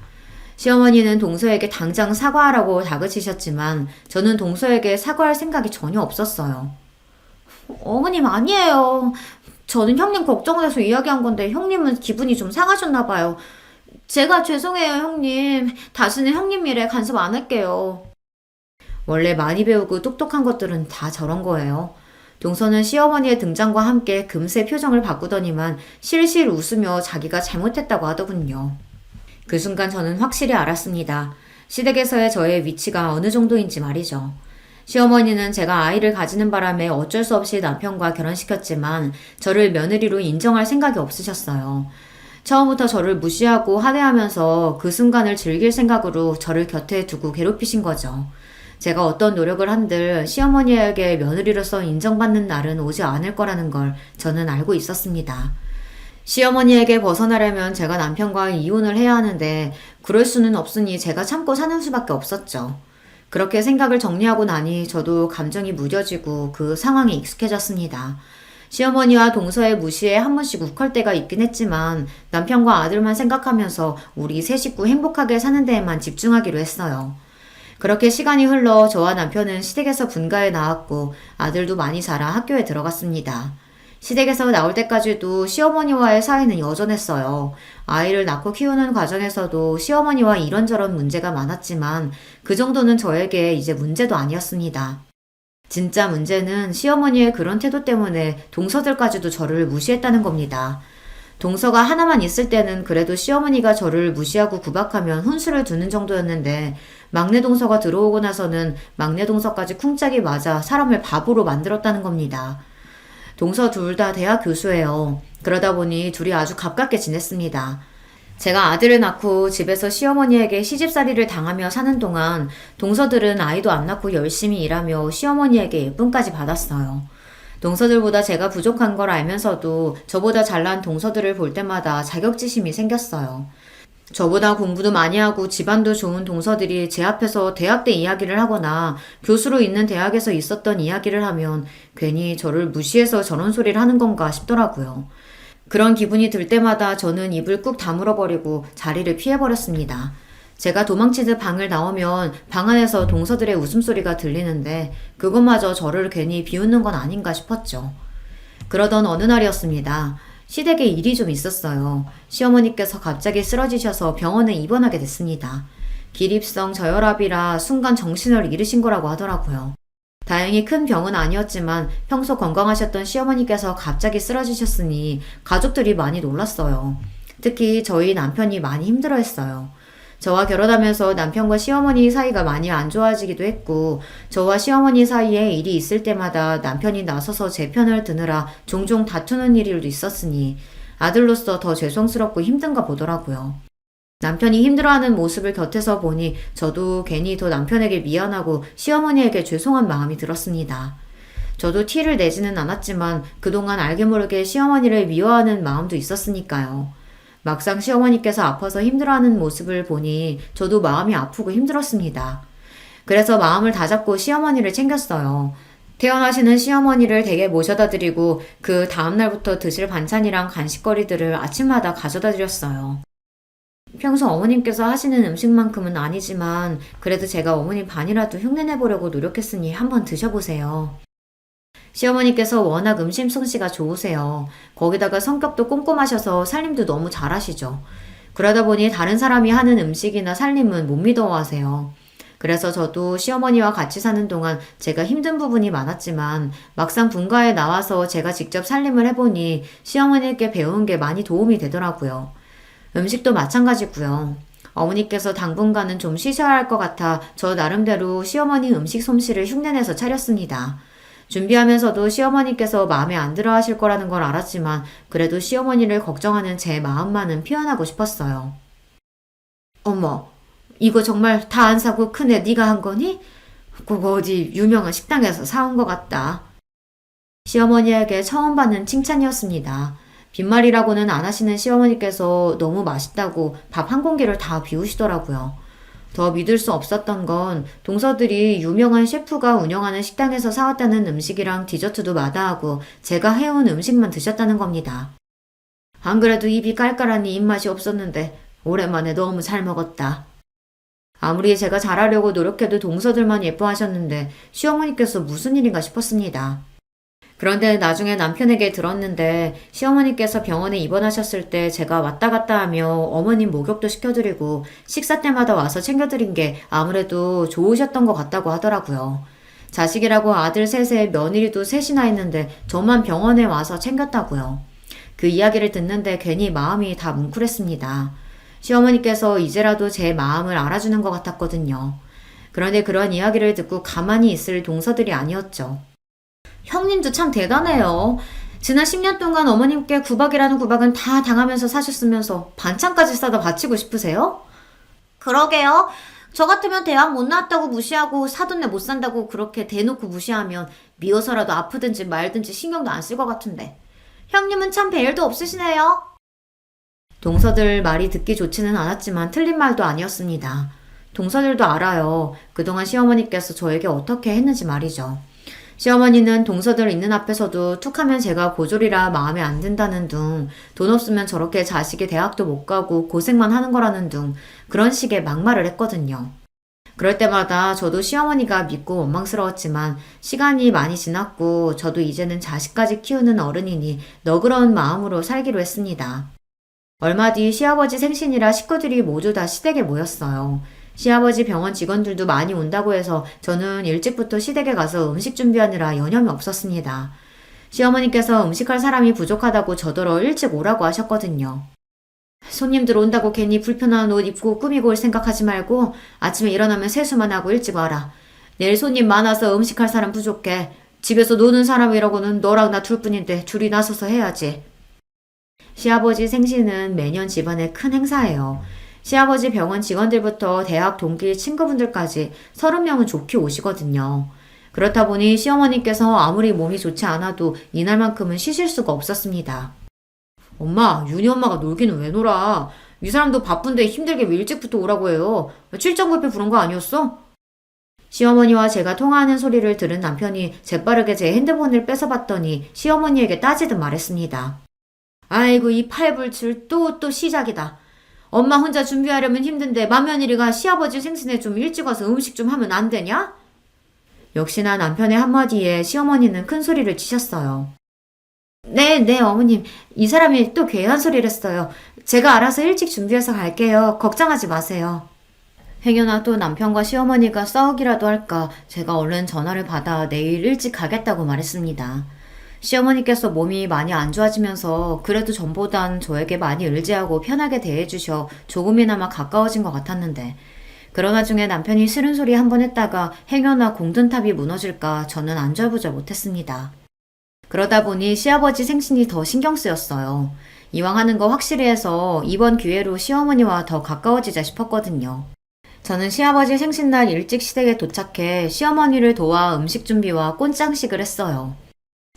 시어머니는 동서에게 당장 사과하라고 다그치셨지만 저는 동서에게 사과할 생각이 전혀 없었어요. 어머님 아니에요. 저는 형님 걱정돼서 이야기한 건데 형님은 기분이 좀 상하셨나 봐요. 제가 죄송해요 형님. 다시는 형님 일에 간섭 안 할게요. 원래 많이 배우고 똑똑한 것들은 다 저런 거예요. 동서는 시어머니의 등장과 함께 금세 표정을 바꾸더니만 실실 웃으며 자기가 잘못했다고 하더군요. 그 순간 저는 확실히 알았습니다. 시댁에서의 저의 위치가 어느 정도인지 말이죠. 시어머니는 제가 아이를 가지는 바람에 어쩔 수 없이 남편과 결혼시켰지만 저를 며느리로 인정할 생각이 없으셨어요. 처음부터 저를 무시하고 하대하면서 그 순간을 즐길 생각으로 저를 곁에 두고 괴롭히신 거죠. 제가 어떤 노력을 한들 시어머니에게 며느리로서 인정받는 날은 오지 않을 거라는 걸 저는 알고 있었습니다. 시어머니에게 벗어나려면 제가 남편과 이혼을 해야 하는데 그럴 수는 없으니 제가 참고 사는 수밖에 없었죠. 그렇게 생각을 정리하고 나니 저도 감정이 무뎌지고 그 상황에 익숙해졌습니다. 시어머니와 동서의 무시에 한 번씩 욱할 때가 있긴 했지만 남편과 아들만 생각하면서 우리 세 식구 행복하게 사는 데에만 집중하기로 했어요. 그렇게 시간이 흘러 저와 남편은 시댁에서 분가에 나왔고 아들도 많이 자라 학교에 들어갔습니다. 시댁에서 나올 때까지도 시어머니와의 사이는 여전했어요. 아이를 낳고 키우는 과정에서도 시어머니와 이런저런 문제가 많았지만 그 정도는 저에게 이제 문제도 아니었습니다. 진짜 문제는 시어머니의 그런 태도 때문에 동서들까지도 저를 무시했다는 겁니다. 동서가 하나만 있을 때는 그래도 시어머니가 저를 무시하고 구박하면 훈수를 두는 정도였는데 막내 동서가 들어오고 나서는 막내 동서까지 쿵짝이 맞아 사람을 바보로 만들었다는 겁니다. 동서 둘 다 대학 교수예요. 그러다 보니 둘이 아주 가깝게 지냈습니다. 제가 아들을 낳고 집에서 시어머니에게 시집살이를 당하며 사는 동안 동서들은 아이도 안 낳고 열심히 일하며 시어머니에게 예쁨까지 받았어요. 동서들보다 제가 부족한 걸 알면서도 저보다 잘난 동서들을 볼 때마다 자격지심이 생겼어요. 저보다 공부도 많이 하고 집안도 좋은 동서들이 제 앞에서 대학 때 이야기를 하거나 교수로 있는 대학에서 있었던 이야기를 하면 괜히 저를 무시해서 저런 소리를 하는 건가 싶더라고요. 그런 기분이 들 때마다 저는 입을 꾹 다물어 버리고 자리를 피해버렸습니다. 제가 도망치듯 방을 나오면 방 안에서 동서들의 웃음소리가 들리는데 그것마저 저를 괜히 비웃는 건 아닌가 싶었죠. 그러던 어느 날이었습니다. 시댁에 일이 좀 있었어요. 시어머니께서 갑자기 쓰러지셔서 병원에 입원하게 됐습니다. 기립성 저혈압이라 순간 정신을 잃으신 거라고 하더라고요. 다행히 큰 병은 아니었지만 평소 건강하셨던 시어머니께서 갑자기 쓰러지셨으니 가족들이 많이 놀랐어요. 특히 저희 남편이 많이 힘들어했어요. 저와 결혼하면서 남편과 시어머니 사이가 많이 안 좋아지기도 했고 저와 시어머니 사이에 일이 있을 때마다 남편이 나서서 제 편을 드느라 종종 다투는 일도 있었으니 아들로서 더 죄송스럽고 힘든가 보더라고요. 남편이 힘들어하는 모습을 곁에서 보니 저도 괜히 더 남편에게 미안하고 시어머니에게 죄송한 마음이 들었습니다. 저도 티를 내지는 않았지만 그동안 알게 모르게 시어머니를 미워하는 마음도 있었으니까요. 막상 시어머니께서 아파서 힘들어하는 모습을 보니 저도 마음이 아프고 힘들었습니다. 그래서 마음을 다잡고 시어머니를 챙겼어요. 퇴원하시는 시어머니를 댁에 모셔다 드리고 그 다음날부터 드실 반찬이랑 간식거리들을 아침마다 가져다 드렸어요. 평소 어머님께서 하시는 음식만큼은 아니지만 그래도 제가 어머님 반이라도 흉내내보려고 노력했으니 한번 드셔보세요. 시어머니께서 워낙 음식 솜씨가 좋으세요. 거기다가 성격도 꼼꼼하셔서 살림도 너무 잘하시죠. 그러다 보니 다른 사람이 하는 음식이나 살림은 못 믿어하세요. 그래서 저도 시어머니와 같이 사는 동안 제가 힘든 부분이 많았지만 막상 분가에 나와서 제가 직접 살림을 해보니 시어머니께 배운 게 많이 도움이 되더라고요. 음식도 마찬가지고요. 어머니께서 당분간은 좀 쉬셔야 할 것 같아 저 나름대로 시어머니 음식 솜씨를 흉내내서 차렸습니다. 준비하면서도 시어머니께서 마음에 안 들어 하실 거라는 걸 알았지만 그래도 시어머니를 걱정하는 제 마음만은 표현하고 싶었어요. 어머, 이거 정말 다 안 사고 큰애 네가 한 거니? 그거 어디 유명한 식당에서 사온 것 같다. 시어머니에게 처음 받는 칭찬이었습니다. 빈말이라고는 안 하시는 시어머니께서 너무 맛있다고 밥 한 공기를 다 비우시더라고요. 더 믿을 수 없었던 건 동서들이 유명한 셰프가 운영하는 식당에서 사왔다는 음식이랑 디저트도 마다하고 제가 해온 음식만 드셨다는 겁니다. 안 그래도 입이 깔깔하니 입맛이 없었는데 오랜만에 너무 잘 먹었다. 아무리 제가 잘하려고 노력해도 동서들만 예뻐하셨는데 시어머니께서 무슨 일인가 싶었습니다. 그런데 나중에 남편에게 들었는데 시어머니께서 병원에 입원하셨을 때 제가 왔다 갔다 하며 어머님 목욕도 시켜드리고 식사 때마다 와서 챙겨드린 게 아무래도 좋으셨던 것 같다고 하더라고요. 자식이라고 아들 셋에 며느리도 셋이나 있는데 저만 병원에 와서 챙겼다고요. 그 이야기를 듣는데 괜히 마음이 다 뭉클했습니다. 시어머니께서 이제라도 제 마음을 알아주는 것 같았거든요. 그런데 그런 이야기를 듣고 가만히 있을 동서들이 아니었죠. 형님도 참 대단해요. 지난 10년 동안 어머님께 구박이라는 구박은 다 당하면서 사셨으면서 반찬까지 싸다 바치고 싶으세요? 그러게요. 저 같으면 대학 못 나왔다고 무시하고 사돈네 못 산다고 그렇게 대놓고 무시하면 미워서라도 아프든지 말든지 신경도 안 쓸 것 같은데. 형님은 참 배일도 없으시네요. 동서들 말이 듣기 좋지는 않았지만 틀린 말도 아니었습니다. 동서들도 알아요. 그동안 시어머니께서 저에게 어떻게 했는지 말이죠. 시어머니는 동서들 있는 앞에서도 툭하면 제가 고졸이라 마음에 안 든다는 둥, 돈 없으면 저렇게 자식이 대학도 못 가고 고생만 하는 거라는 둥, 그런 식의 막말을 했거든요. 그럴 때마다 저도 시어머니가 믿고 원망스러웠지만 시간이 많이 지났고 저도 이제는 자식까지 키우는 어른이니 너그러운 마음으로 살기로 했습니다. 얼마 뒤 시아버지 생신이라 식구들이 모두 다 시댁에 모였어요. 시아버지 병원 직원들도 많이 온다고 해서 저는 일찍부터 시댁에 가서 음식 준비하느라 여념이 없었습니다. 시어머니께서 음식할 사람이 부족하다고 저더러 일찍 오라고 하셨거든요. 손님들 온다고 괜히 불편한 옷 입고 꾸미고 올 생각하지 말고 아침에 일어나면 세수만 하고 일찍 와라. 내일 손님 많아서 음식할 사람 부족해. 집에서 노는 사람이라고는 너랑 나 둘뿐인데 둘이 나서서 해야지. 시아버지 생신은 매년 집안의 큰 행사예요. 시아버지 병원 직원들부터 대학 동기 친구분들까지 30명은 좋게 오시거든요. 그렇다 보니 시어머니께서 아무리 몸이 좋지 않아도 이날만큼은 쉬실 수가 없었습니다. 엄마, 윤희 엄마가 놀기는 왜 놀아? 이 사람도 바쁜데 힘들게 왜 일찍부터 오라고 해요? 출장 뷔페 부른 거 아니었어? 시어머니와 제가 통화하는 소리를 들은 남편이 재빠르게 제 핸드폰을 뺏어봤더니 시어머니에게 따지듯 말했습니다. 아이고 이 팔불출 또 시작이다. 엄마 혼자 준비하려면 힘든데 맏며느리가 시아버지 생신에 좀 일찍 와서 음식 좀 하면 안 되냐? 역시나 남편의 한마디에 시어머니는 큰 소리를 치셨어요. 네, 어머님. 이 사람이 또 괴한 소리를 했어요. 제가 알아서 일찍 준비해서 갈게요. 걱정하지 마세요. 행여나 또 남편과 시어머니가 싸우기라도 할까 제가 얼른 전화를 받아 내일 일찍 가겠다고 말했습니다. 시어머니께서 몸이 많이 안 좋아지면서 그래도 전보단 저에게 많이 의지하고 편하게 대해주셔 조금이나마 가까워진 것 같았는데 그러나 중에 남편이 싫은 소리 한 번 했다가 행여나 공든탑이 무너질까 저는 안절부절 못했습니다. 그러다 보니 시아버지 생신이 더 신경 쓰였어요. 이왕 하는 거 확실히 해서 이번 기회로 시어머니와 더 가까워지자 싶었거든요. 저는 시아버지 생신날 일찍 시댁에 도착해 시어머니를 도와 음식 준비와 꽃장식을 했어요.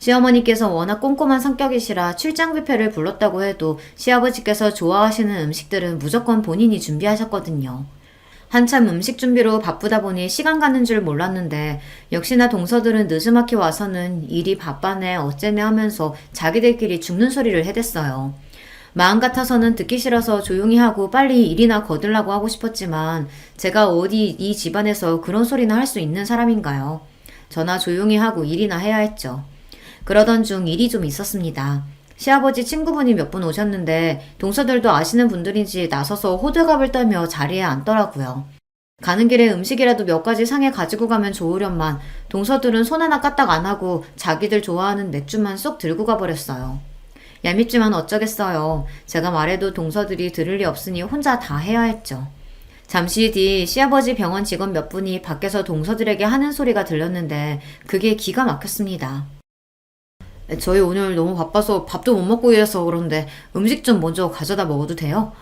시어머니께서 워낙 꼼꼼한 성격이시라 출장 뷔페를 불렀다고 해도 시아버지께서 좋아하시는 음식들은 무조건 본인이 준비하셨거든요. 한참 음식 준비로 바쁘다 보니 시간 가는 줄 몰랐는데 역시나 동서들은 느즈막히 와서는 일이 바빠네 어째네 하면서 자기들끼리 죽는 소리를 해댔어요. 마음 같아서는 듣기 싫어서 조용히 하고 빨리 일이나 거들라고 하고 싶었지만 제가 어디 이 집안에서 그런 소리나 할 수 있는 사람인가요? 저나 조용히 하고 일이나 해야 했죠. 그러던 중 일이 좀 있었습니다. 시아버지 친구분이 몇 분 오셨는데 동서들도 아시는 분들인지 나서서 호들갑을 떨며 자리에 앉더라고요. 가는 길에 음식이라도 몇 가지 상에 가지고 가면 좋으련만 동서들은 손 하나 까딱 안 하고 자기들 좋아하는 맥주만 쏙 들고 가버렸어요. 얄밉지만 어쩌겠어요. 제가 말해도 동서들이 들을 리 없으니 혼자 다 해야 했죠. 잠시 뒤 시아버지 병원 직원 몇 분이 밖에서 동서들에게 하는 소리가 들렸는데 그게 기가 막혔습니다. 저희 오늘 너무 바빠서 밥도 못 먹고 이래서 그런데 음식 좀 먼저 가져다 먹어도 돼요?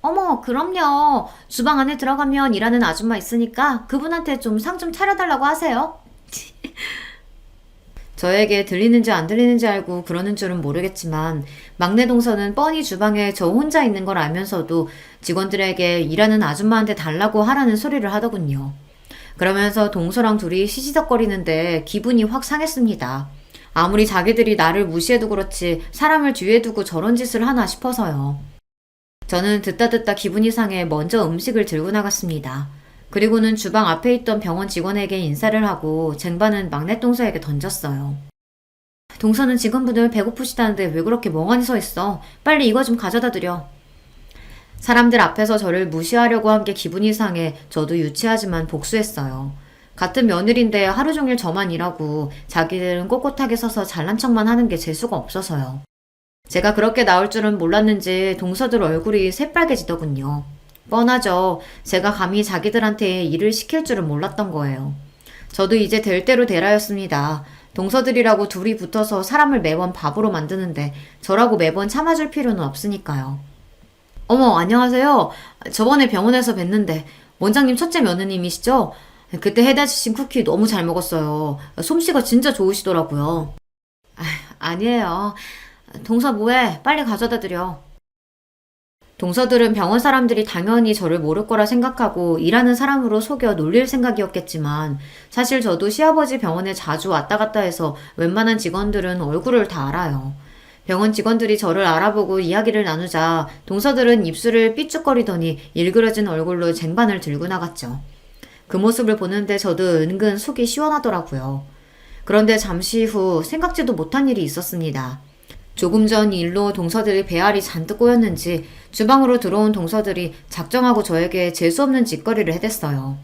어머, 그럼요. 주방 안에 들어가면 일하는 아줌마 있으니까 그분한테 좀 상 좀 차려달라고 하세요. 저에게 들리는지 안 들리는지 알고 그러는 줄은 모르겠지만 막내 동서는 뻔히 주방에 저 혼자 있는 걸 알면서도 직원들에게 일하는 아줌마한테 달라고 하라는 소리를 하더군요. 그러면서 동서랑 둘이 시시덕거리는데 기분이 확 상했습니다. 아무리 자기들이 나를 무시해도 그렇지 사람을 뒤에 두고 저런 짓을 하나 싶어서요. 저는 듣다 기분이 상해 먼저 음식을 들고 나갔습니다. 그리고는 주방 앞에 있던 병원 직원에게 인사를 하고 쟁반은 막내 동서에게 던졌어요. 동서는 직원분들 배고프시다는데 왜 그렇게 멍하니 서 있어? 빨리 이거 좀 가져다 드려. 사람들 앞에서 저를 무시하려고 한 게 기분이 상해 저도 유치하지만 복수했어요. 같은 며느리인데 하루 종일 저만 일하고 자기들은 꼿꼿하게 서서 잘난 척만 하는 게 재수가 없어서요. 제가 그렇게 나올 줄은 몰랐는지 동서들 얼굴이 새빨개지더군요. 뻔하죠. 제가 감히 자기들한테 일을 시킬 줄은 몰랐던 거예요. 저도 이제 될 대로 되라였습니다. 동서들이라고 둘이 붙어서 사람을 매번 바보로 만드는데 저라고 매번 참아줄 필요는 없으니까요. 어머, 안녕하세요. 저번에 병원에서 뵀는데 원장님 첫째 며느님이시죠? 그때 해다 주신 쿠키 너무 잘 먹었어요. 솜씨가 진짜 좋으시더라고요. 아니에요. 동서 뭐해? 빨리 가져다 드려. 동서들은 병원 사람들이 당연히 저를 모를 거라 생각하고 일하는 사람으로 속여 놀릴 생각이었겠지만 사실 저도 시아버지 병원에 자주 왔다 갔다 해서 웬만한 직원들은 얼굴을 다 알아요. 병원 직원들이 저를 알아보고 이야기를 나누자 동서들은 입술을 삐죽거리더니 일그러진 얼굴로 쟁반을 들고 나갔죠. 그 모습을 보는데 저도 은근 속이 시원하더라고요. 그런데 잠시 후 생각지도 못한 일이 있었습니다. 조금 전 일로 동서들이 배알이 잔뜩 꼬였는지 주방으로 들어온 동서들이 작정하고 저에게 재수없는 짓거리를 해댔어요.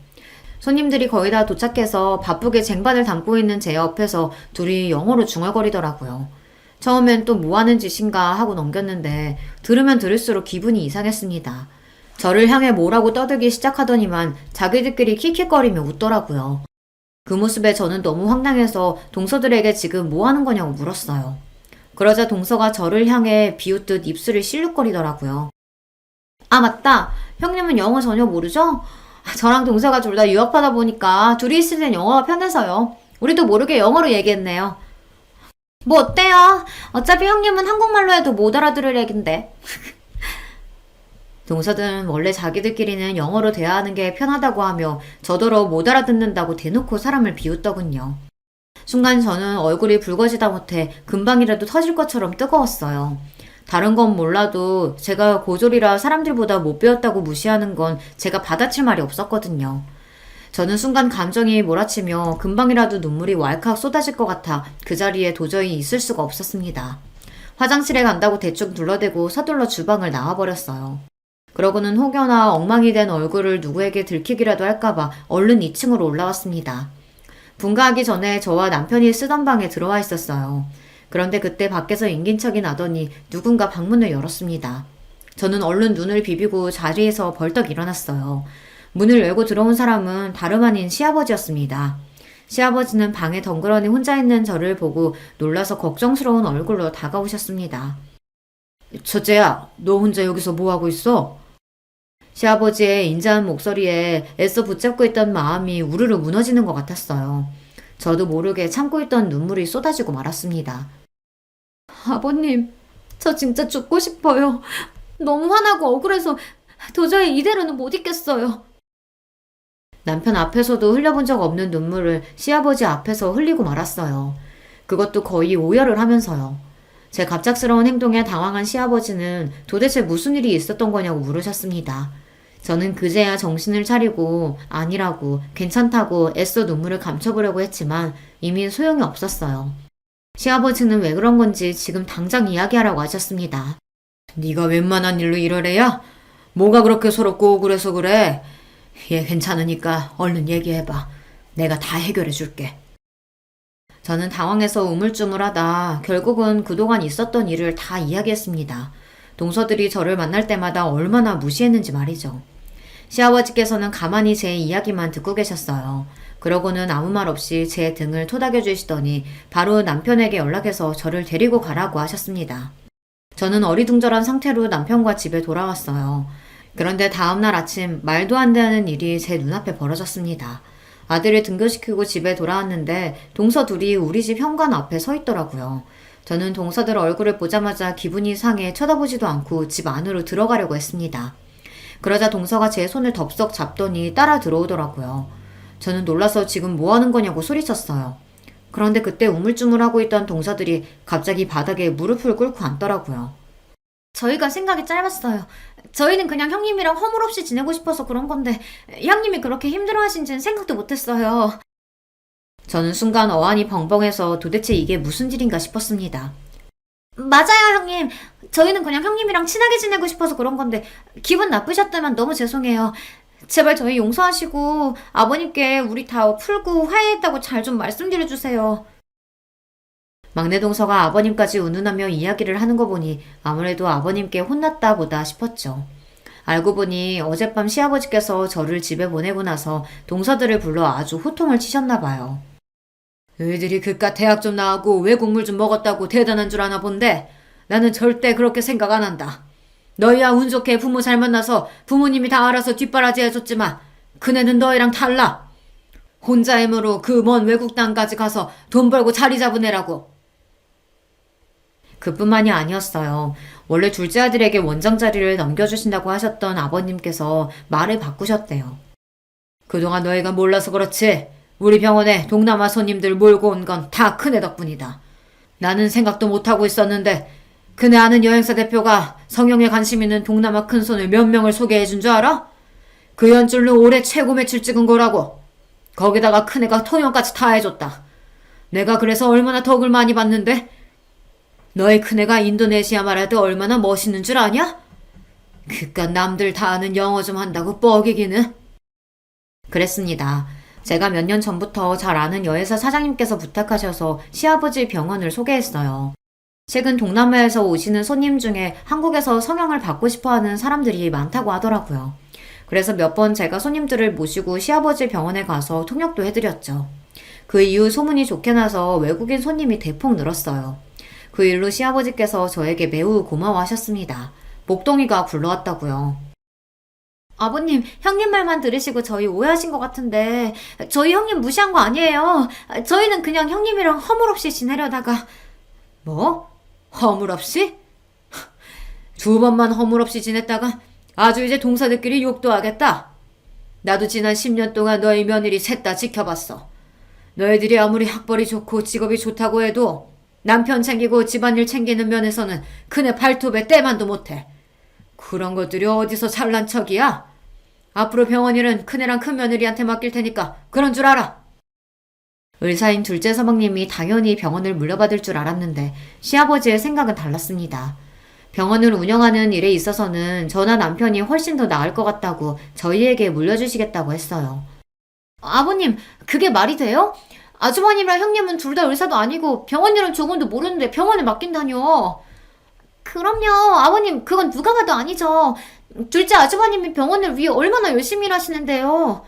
손님들이 거의 다 도착해서 바쁘게 쟁반을 담고 있는 제 옆에서 둘이 영어로 중얼거리더라고요. 처음엔 또 뭐 하는 짓인가 하고 넘겼는데 들으면 들을수록 기분이 이상했습니다. 저를 향해 뭐라고 떠들기 시작하더니만 자기들끼리 킥킥거리며 웃더라고요. 그 모습에 저는 너무 황당해서 동서들에게 지금 뭐 하는 거냐고 물었어요. 그러자 동서가 저를 향해 비웃듯 입술을 실룩거리더라고요. 아, 맞다. 형님은 영어 전혀 모르죠? 저랑 동서가 둘 다 유학하다 보니까 둘이 있을 땐 영어가 편해서요. 우리도 모르게 영어로 얘기했네요. 뭐 어때요? 어차피 형님은 한국말로 해도 못 알아들을 얘긴데. 동서들은 원래 자기들끼리는 영어로 대화하는 게 편하다고 하며 저더러 못 알아듣는다고 대놓고 사람을 비웃더군요. 순간 저는 얼굴이 붉어지다 못해 금방이라도 터질 것처럼 뜨거웠어요. 다른 건 몰라도 제가 고졸이라 사람들보다 못 배웠다고 무시하는 건 제가 받아칠 말이 없었거든요. 저는 순간 감정이 몰아치며 금방이라도 눈물이 왈칵 쏟아질 것 같아 그 자리에 도저히 있을 수가 없었습니다. 화장실에 간다고 대충 둘러대고 서둘러 주방을 나와버렸어요. 그러고는 혹여나 엉망이 된 얼굴을 누구에게 들키기라도 할까봐 얼른 2층으로 올라왔습니다. 분가하기 전에 저와 남편이 쓰던 방에 들어와 있었어요. 그런데 그때 밖에서 인긴척이 나더니 누군가 방문을 열었습니다. 저는 얼른 눈을 비비고 자리에서 벌떡 일어났어요. 문을 열고 들어온 사람은 다름 아닌 시아버지였습니다. 시아버지는 방에 덩그러니 혼자 있는 저를 보고 놀라서 걱정스러운 얼굴로 다가오셨습니다. 첫째야, 너 혼자 여기서 뭐하고 있어? 시아버지의 인자한 목소리에 애써 붙잡고 있던 마음이 우르르 무너지는 것 같았어요. 저도 모르게 참고 있던 눈물이 쏟아지고 말았습니다. 아버님, 저 진짜 죽고 싶어요. 너무 화나고 억울해서 도저히 이대로는 못 있겠어요. 남편 앞에서도 흘려본 적 없는 눈물을 시아버지 앞에서 흘리고 말았어요. 그것도 거의 오열을 하면서요. 제 갑작스러운 행동에 당황한 시아버지는 도대체 무슨 일이 있었던 거냐고 물으셨습니다. 저는 그제야 정신을 차리고 아니라고 괜찮다고 애써 눈물을 감춰보려고 했지만 이미 소용이 없었어요. 시아버지는 왜 그런 건지 지금 당장 이야기하라고 하셨습니다. 네가 웬만한 일로 이러래야? 뭐가 그렇게 서럽고 억울해서 그래? 얘 괜찮으니까 얼른 얘기해봐. 내가 다 해결해 줄게. 저는 당황해서 우물쭈물하다 결국은 그동안 있었던 일을 다 이야기했습니다. 동서들이 저를 만날 때마다 얼마나 무시했는지 말이죠. 시아버지께서는 가만히 제 이야기만 듣고 계셨어요. 그러고는 아무 말 없이 제 등을 토닥여 주시더니 바로 남편에게 연락해서 저를 데리고 가라고 하셨습니다. 저는 어리둥절한 상태로 남편과 집에 돌아왔어요. 그런데 다음날 아침 말도 안 되는 일이 제 눈앞에 벌어졌습니다. 아들을 등교시키고 집에 돌아왔는데 동서 둘이 우리 집 현관 앞에 서 있더라고요. 저는 동서들 얼굴을 보자마자 기분이 상해 쳐다보지도 않고 집 안으로 들어가려고 했습니다. 그러자 동서가 제 손을 덥석 잡더니 따라 들어오더라고요. 저는 놀라서 지금 뭐 하는 거냐고 소리쳤어요. 그런데 그때 우물쭈물하고 있던 동서들이 갑자기 바닥에 무릎을 꿇고 앉더라고요. 저희가 생각이 짧았어요. 저희는 그냥 형님이랑 허물없이 지내고 싶어서 그런 건데 형님이 그렇게 힘들어하신지는 생각도 못했어요. 저는 순간 어안이 벙벙해서 도대체 이게 무슨 일인가 싶었습니다. 맞아요, 형님. 저희는 그냥 형님이랑 친하게 지내고 싶어서 그런 건데 기분 나쁘셨다면 너무 죄송해요. 제발 저희 용서하시고 아버님께 우리 다 풀고 화해했다고 잘 좀 말씀드려주세요. 막내 동서가 아버님까지 운운하며 이야기를 하는 거 보니 아무래도 아버님께 혼났다 보다 싶었죠. 알고 보니 어젯밤 시아버지께서 저를 집에 보내고 나서 동서들을 불러 아주 호통을 치셨나 봐요. 너희들이 그깟 대학 좀 나오고 외국물 좀 먹었다고 대단한 줄 아나 본데 나는 절대 그렇게 생각 안 한다. 너희야 운 좋게 부모 잘 만나서 부모님이 다 알아서 뒷바라지 해줬지만 그네는 너희랑 달라. 혼자 힘으로 그 먼 외국 땅까지 가서 돈 벌고 자리 잡은 애라고. 그뿐만이 아니었어요. 원래 둘째 아들에게 원장 자리를 넘겨주신다고 하셨던 아버님께서 말을 바꾸셨대요. 그동안 너희가 몰라서 그렇지. 우리 병원에 동남아 손님들 몰고 온 건 다 큰애 덕분이다. 나는 생각도 못하고 있었는데 그네 아는 여행사 대표가 성형에 관심 있는 동남아 큰손을 몇 명을 소개해준 줄 알아? 그 연줄로 올해 최고 매출 찍은 거라고. 거기다가 큰애가 통역까지 다 해줬다. 내가 그래서 얼마나 덕을 많이 받는데? 너희 큰애가 인도네시아 말해도 얼마나 멋있는 줄 아냐? 그깟 남들 다 아는 영어 좀 한다고 뻐기기는. 그랬습니다. 제가 몇 년 전부터 잘 아는 여회사 사장님께서 부탁하셔서 시아버지 병원을 소개했어요. 최근 동남아에서 오시는 손님 중에 한국에서 성형을 받고 싶어하는 사람들이 많다고 하더라고요. 그래서 몇 번 제가 손님들을 모시고 시아버지 병원에 가서 통역도 해드렸죠. 그 이후 소문이 좋게 나서 외국인 손님이 대폭 늘었어요. 그 일로 시아버지께서 저에게 매우 고마워하셨습니다. 목동이가 굴러왔다고요. 아버님, 형님 말만 들으시고 저희 오해하신 것 같은데 저희 형님 무시한 거 아니에요. 저희는 그냥 형님이랑 허물없이 지내려다가. 뭐? 허물없이? 두 번만 허물없이 지냈다가 아주 이제 동사들끼리 욕도 하겠다. 나도 지난 10년 동안 너희 며느리 셋 다 지켜봤어. 너희들이 아무리 학벌이 좋고 직업이 좋다고 해도 남편 챙기고 집안일 챙기는 면에서는 그네 발톱에 때만도 못해. 그런 것들이 어디서 잘난 척이야? 앞으로 병원 일은 큰애랑 큰며느리한테 맡길 테니까 그런 줄 알아. 의사인 둘째 서방님이 당연히 병원을 물려받을 줄 알았는데 시아버지의 생각은 달랐습니다. 병원을 운영하는 일에 있어서는 저나 남편이 훨씬 더 나을 것 같다고 저희에게 물려주시겠다고 했어요. 아버님, 그게 말이 돼요? 아주버님이랑 형님은 둘 다 의사도 아니고 병원 일은 조금도 모르는데 병원을 맡긴다뇨. 그럼요. 아버님, 그건 누가 봐도 아니죠. 둘째 아주버님이 병원을 위해 얼마나 열심히 일하시는데요.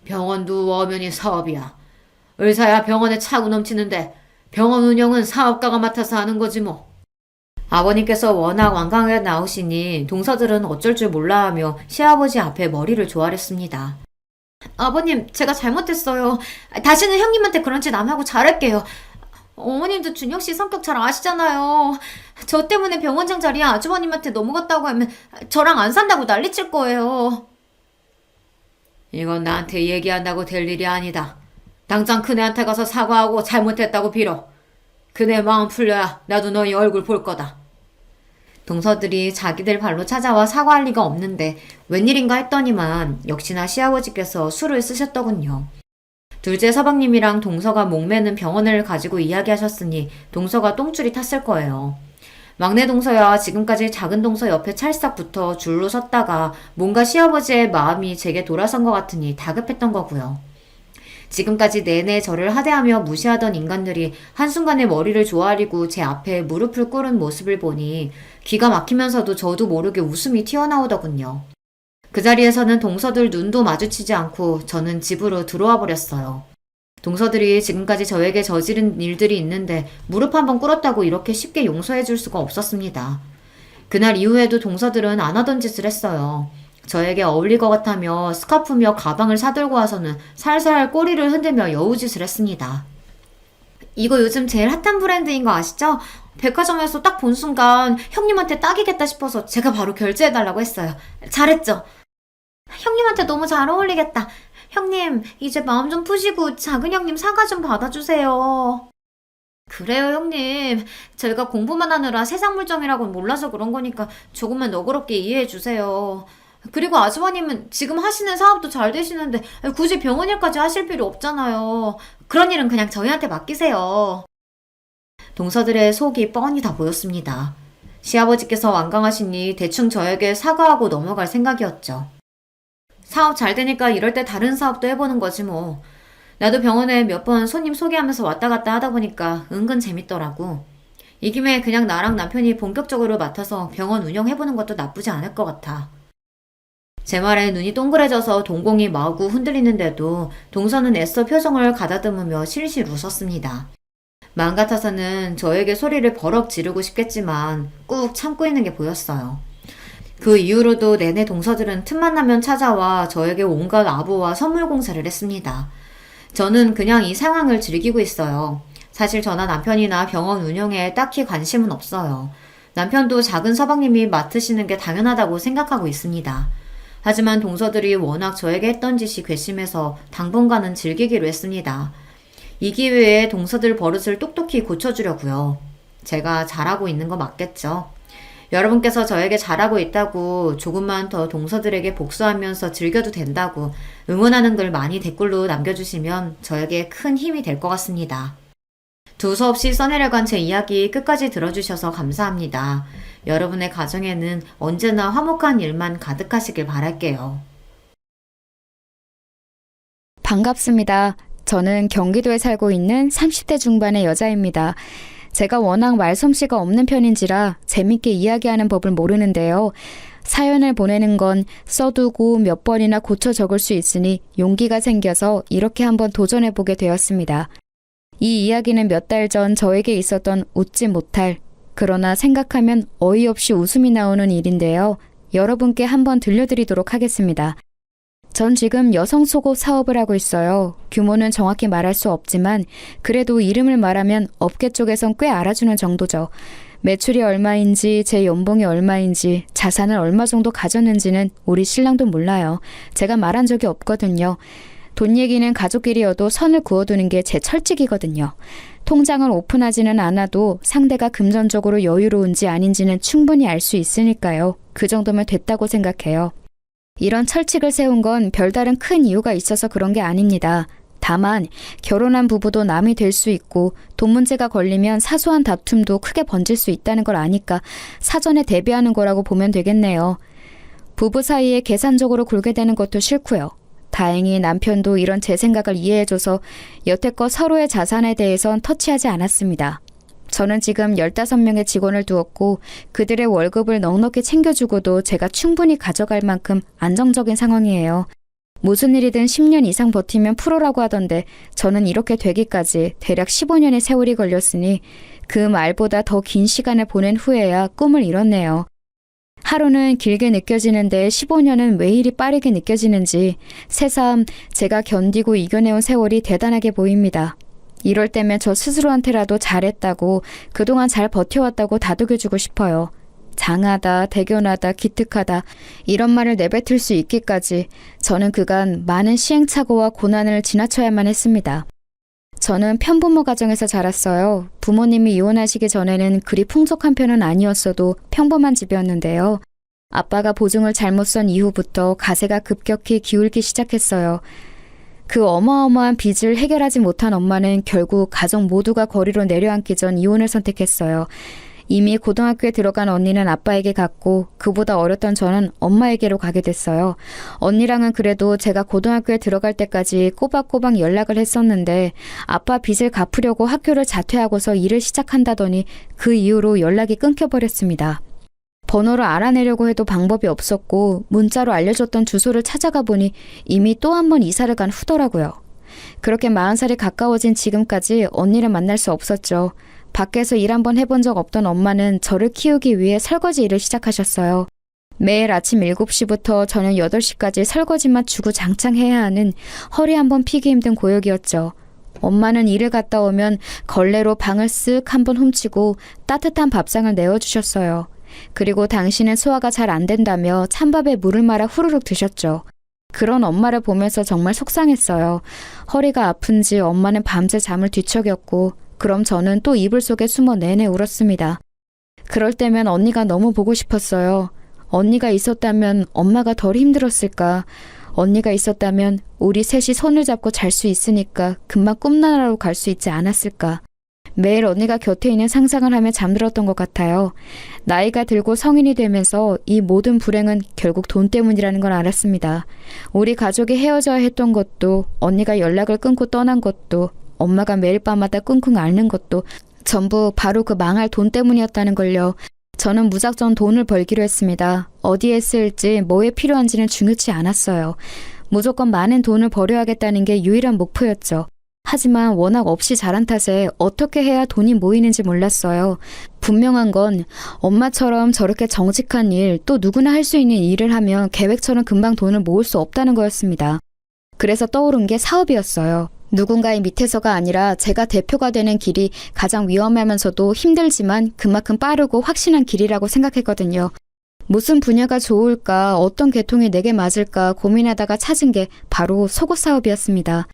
병원도 엄연히 사업이야. 의사야 병원에 차고 넘치는데 병원 운영은 사업가가 맡아서 하는 거지 뭐. 아버님께서 워낙 완강하게 나오시니 동서들은 어쩔 줄 몰라 하며 시아버지 앞에 머리를 조아렸습니다. 아버님, 제가 잘못했어요. 다시는 형님한테 그런 짓 안 하고 잘할게요. 어머님도 준혁씨 성격 잘 아시잖아요. 저 때문에 병원장 자리에 아주버님한테 넘어갔다고 하면 저랑 안 산다고 난리칠 거예요. 이건 나한테 얘기한다고 될 일이 아니다. 당장 그네한테 가서 사과하고 잘못했다고 빌어. 그네 마음 풀려야 나도 너희 얼굴 볼 거다. 동서들이 자기들 발로 찾아와 사과할 리가 없는데 웬일인가 했더니만 역시나 시아버지께서 술을 쓰셨더군요. 둘째 서방님이랑 동서가 목매는 병원을 가지고 이야기하셨으니 동서가 똥줄이 탔을 거예요. 막내 동서야 지금까지 작은 동서 옆에 찰싹 붙어 줄로 섰다가 뭔가 시아버지의 마음이 제게 돌아선 것 같으니 다급했던 거고요. 지금까지 내내 저를 하대하며 무시하던 인간들이 한순간에 머리를 조아리고 제 앞에 무릎을 꿇은 모습을 보니 기가 막히면서도 저도 모르게 웃음이 튀어나오더군요. 그 자리에서는 동서들 눈도 마주치지 않고 저는 집으로 들어와 버렸어요. 동서들이 지금까지 저에게 저지른 일들이 있는데 무릎 한번 꿇었다고 이렇게 쉽게 용서해 줄 수가 없었습니다. 그날 이후에도 동서들은 안 하던 짓을 했어요. 저에게 어울릴 것 같다며 스카프며 가방을 사들고 와서는 살살 꼬리를 흔들며 여우짓을 했습니다. 이거 요즘 제일 핫한 브랜드인 거 아시죠? 백화점에서 딱 본 순간 형님한테 딱이겠다 싶어서 제가 바로 결제해달라고 했어요. 잘했죠? 형님한테 너무 잘 어울리겠다. 형님, 이제 마음 좀 푸시고 작은 형님 사과 좀 받아주세요. 그래요, 형님. 제가 공부만 하느라 세상 물정이라고는 몰라서 그런 거니까 조금만 너그럽게 이해해주세요. 그리고 아주버님은 지금 하시는 사업도 잘 되시는데 굳이 병원 일까지 하실 필요 없잖아요. 그런 일은 그냥 저희한테 맡기세요. 동서들의 속이 뻔히 다 보였습니다. 시아버지께서 완강하시니 대충 저에게 사과하고 넘어갈 생각이었죠. 사업 잘 되니까 이럴 때 다른 사업도 해보는 거지 뭐. 나도 병원에 몇 번 손님 소개하면서 왔다 갔다 하다 보니까 은근 재밌더라고. 이 김에 그냥 나랑 남편이 본격적으로 맡아서 병원 운영해보는 것도 나쁘지 않을 것 같아. 제 말에 눈이 동그래져서 동공이 마구 흔들리는데도 동서는 애써 표정을 가다듬으며 실실 웃었습니다. 마음 같아서는 저에게 소리를 버럭 지르고 싶겠지만 꾹 참고 있는 게 보였어요. 그 이후로도 내내 동서들은 틈만 나면 찾아와 저에게 온갖 아부와 선물 공세를 했습니다. 저는 그냥 이 상황을 즐기고 있어요. 사실 저나 남편이나 병원 운영에 딱히 관심은 없어요. 남편도 작은 서방님이 맡으시는 게 당연하다고 생각하고 있습니다. 하지만 동서들이 워낙 저에게 했던 짓이 괘씸해서 당분간은 즐기기로 했습니다. 이 기회에 동서들 버릇을 똑똑히 고쳐주려고요. 제가 잘하고 있는 거 맞겠죠? 여러분께서 저에게 잘하고 있다고, 조금만 더 동서들에게 복수하면서 즐겨도 된다고 응원하는 글 많이 댓글로 남겨주시면 저에게 큰 힘이 될 것 같습니다. 두서없이 써내려간 제 이야기 끝까지 들어주셔서 감사합니다. 여러분의 가정에는 언제나 화목한 일만 가득하시길 바랄게요. 반갑습니다. 저는 경기도에 살고 있는 30대 중반의 여자입니다. 제가 워낙 말솜씨가 없는 편인지라 재밌게 이야기하는 법을 모르는데요. 사연을 보내는 건 써두고 몇 번이나 고쳐 적을 수 있으니 용기가 생겨서 이렇게 한번 도전해보게 되었습니다. 이 이야기는 몇 달 전 저에게 있었던 웃지 못할, 그러나 생각하면 어이없이 웃음이 나오는 일인데요. 여러분께 한번 들려드리도록 하겠습니다. 전 지금 여성 속옷 사업을 하고 있어요. 규모는 정확히 말할 수 없지만 그래도 이름을 말하면 업계 쪽에선 꽤 알아주는 정도죠. 매출이 얼마인지, 제 연봉이 얼마인지, 자산을 얼마 정도 가졌는지는 우리 신랑도 몰라요. 제가 말한 적이 없거든요. 돈 얘기는 가족끼리여도 선을 그어두는 게 제 철칙이거든요. 통장을 오픈하지는 않아도 상대가 금전적으로 여유로운지 아닌지는 충분히 알 수 있으니까요. 그 정도면 됐다고 생각해요. 이런 철칙을 세운 건 별다른 큰 이유가 있어서 그런 게 아닙니다. 다만 결혼한 부부도 남이 될 수 있고 돈 문제가 걸리면 사소한 다툼도 크게 번질 수 있다는 걸 아니까 사전에 대비하는 거라고 보면 되겠네요. 부부 사이에 계산적으로 굴게 되는 것도 싫고요. 다행히 남편도 이런 제 생각을 이해해줘서 여태껏 서로의 자산에 대해선 터치하지 않았습니다. 저는 지금 15명의 직원을 두었고 그들의 월급을 넉넉히 챙겨주고도 제가 충분히 가져갈 만큼 안정적인 상황이에요. 무슨 일이든 10년 이상 버티면 프로라고 하던데 저는 이렇게 되기까지 대략 15년의 세월이 걸렸으니 그 말보다 더 긴 시간을 보낸 후에야 꿈을 이뤘네요. 하루는 길게 느껴지는데 15년은 왜 이리 빠르게 느껴지는지 새삼 제가 견디고 이겨내온 세월이 대단하게 보입니다. 이럴 때면 저 스스로한테라도 잘했다고, 그동안 잘 버텨왔다고 다독여주고 싶어요. 장하다, 대견하다, 기특하다 이런 말을 내뱉을 수 있기까지 저는 그간 많은 시행착오와 고난을 지나쳐야만 했습니다. 저는 편부모 가정에서 자랐어요. 부모님이 이혼하시기 전에는 그리 풍족한 편은 아니었어도 평범한 집이었는데요. 아빠가 보증을 잘못 선 이후부터 가세가 급격히 기울기 시작했어요. 그 어마어마한 빚을 해결하지 못한 엄마는 결국 가족 모두가 거리로 내려앉기 전 이혼을 선택했어요. 이미 고등학교에 들어간 언니는 아빠에게 갔고 그보다 어렸던 저는 엄마에게로 가게 됐어요. 언니랑은 그래도 제가 고등학교에 들어갈 때까지 꼬박꼬박 연락을 했었는데 아빠 빚을 갚으려고 학교를 자퇴하고서 일을 시작한다더니 그 이후로 연락이 끊겨버렸습니다. 번호를 알아내려고 해도 방법이 없었고 문자로 알려줬던 주소를 찾아가 보니 이미 또 한 번 이사를 간 후더라고요. 그렇게 40살이 가까워진 지금까지 언니를 만날 수 없었죠. 밖에서 일 한번 해본 적 없던 엄마는 저를 키우기 위해 설거지 일을 시작하셨어요. 매일 아침 7시부터 저녁 8시까지 설거지만 주구장창 해야 하는 허리 한번 피기 힘든 고역이었죠. 엄마는 일을 갔다 오면 걸레로 방을 쓱 한번 훔치고 따뜻한 밥상을 내어주셨어요. 그리고 당신은 소화가 잘 안 된다며 찬밥에 물을 말아 후루룩 드셨죠. 그런 엄마를 보면서 정말 속상했어요. 허리가 아픈지 엄마는 밤새 잠을 뒤척였고 그럼 저는 또 이불 속에 숨어 내내 울었습니다. 그럴 때면 언니가 너무 보고 싶었어요. 언니가 있었다면 엄마가 덜 힘들었을까. 언니가 있었다면 우리 셋이 손을 잡고 잘 수 있으니까 금방 꿈나라로 갈 수 있지 않았을까. 매일 언니가 곁에 있는 상상을 하며 잠들었던 것 같아요. 나이가 들고 성인이 되면서 이 모든 불행은 결국 돈 때문이라는 걸 알았습니다. 우리 가족이 헤어져야 했던 것도, 언니가 연락을 끊고 떠난 것도, 엄마가 매일 밤마다 끙끙 앓는 것도 전부 바로 그 망할 돈 때문이었다는 걸요. 저는 무작정 돈을 벌기로 했습니다. 어디에 쓸지 뭐에 필요한지는 중요치 않았어요. 무조건 많은 돈을 벌여야겠다는 게 유일한 목표였죠. 하지만 워낙 없이 자란 탓에 어떻게 해야 돈이 모이는지 몰랐어요. 분명한 건 엄마처럼 저렇게 정직한 일, 또 누구나 할 수 있는 일을 하면 계획처럼 금방 돈을 모을 수 없다는 거였습니다. 그래서 떠오른 게 사업이었어요. 누군가의 밑에서가 아니라 제가 대표가 되는 길이 가장 위험하면서도 힘들지만 그만큼 빠르고 확신한 길이라고 생각했거든요. 무슨 분야가 좋을까, 어떤 계통이 내게 맞을까 고민하다가 찾은 게 바로 속옷 사업이었습니다.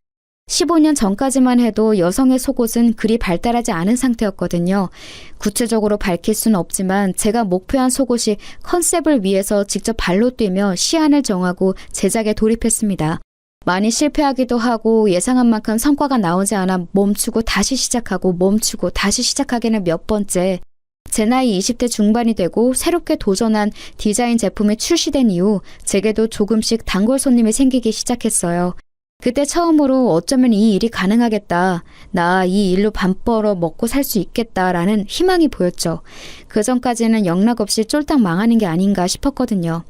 15년 전까지만 해도 여성의 속옷은 그리 발달하지 않은 상태였거든요. 구체적으로 밝힐 수는 없지만 제가 목표한 속옷이 컨셉을 위해서 직접 발로 뛰며 시안을 정하고 제작에 돌입했습니다. 많이 실패하기도 하고 예상한 만큼 성과가 나오지 않아 멈추고 다시 시작하고 멈추고 다시 시작하기는 몇 번째. 제 나이 20대 중반이 되고 새롭게 도전한 디자인 제품이 출시된 이후 제게도 조금씩 단골 손님이 생기기 시작했어요. 그때 처음으로 어쩌면 이 일이 가능하겠다. 나 이 일로 밥 벌어 먹고 살 수 있겠다라는 희망이 보였죠. 그 전까지는 영락없이 쫄딱 망하는 게 아닌가 싶었거든요.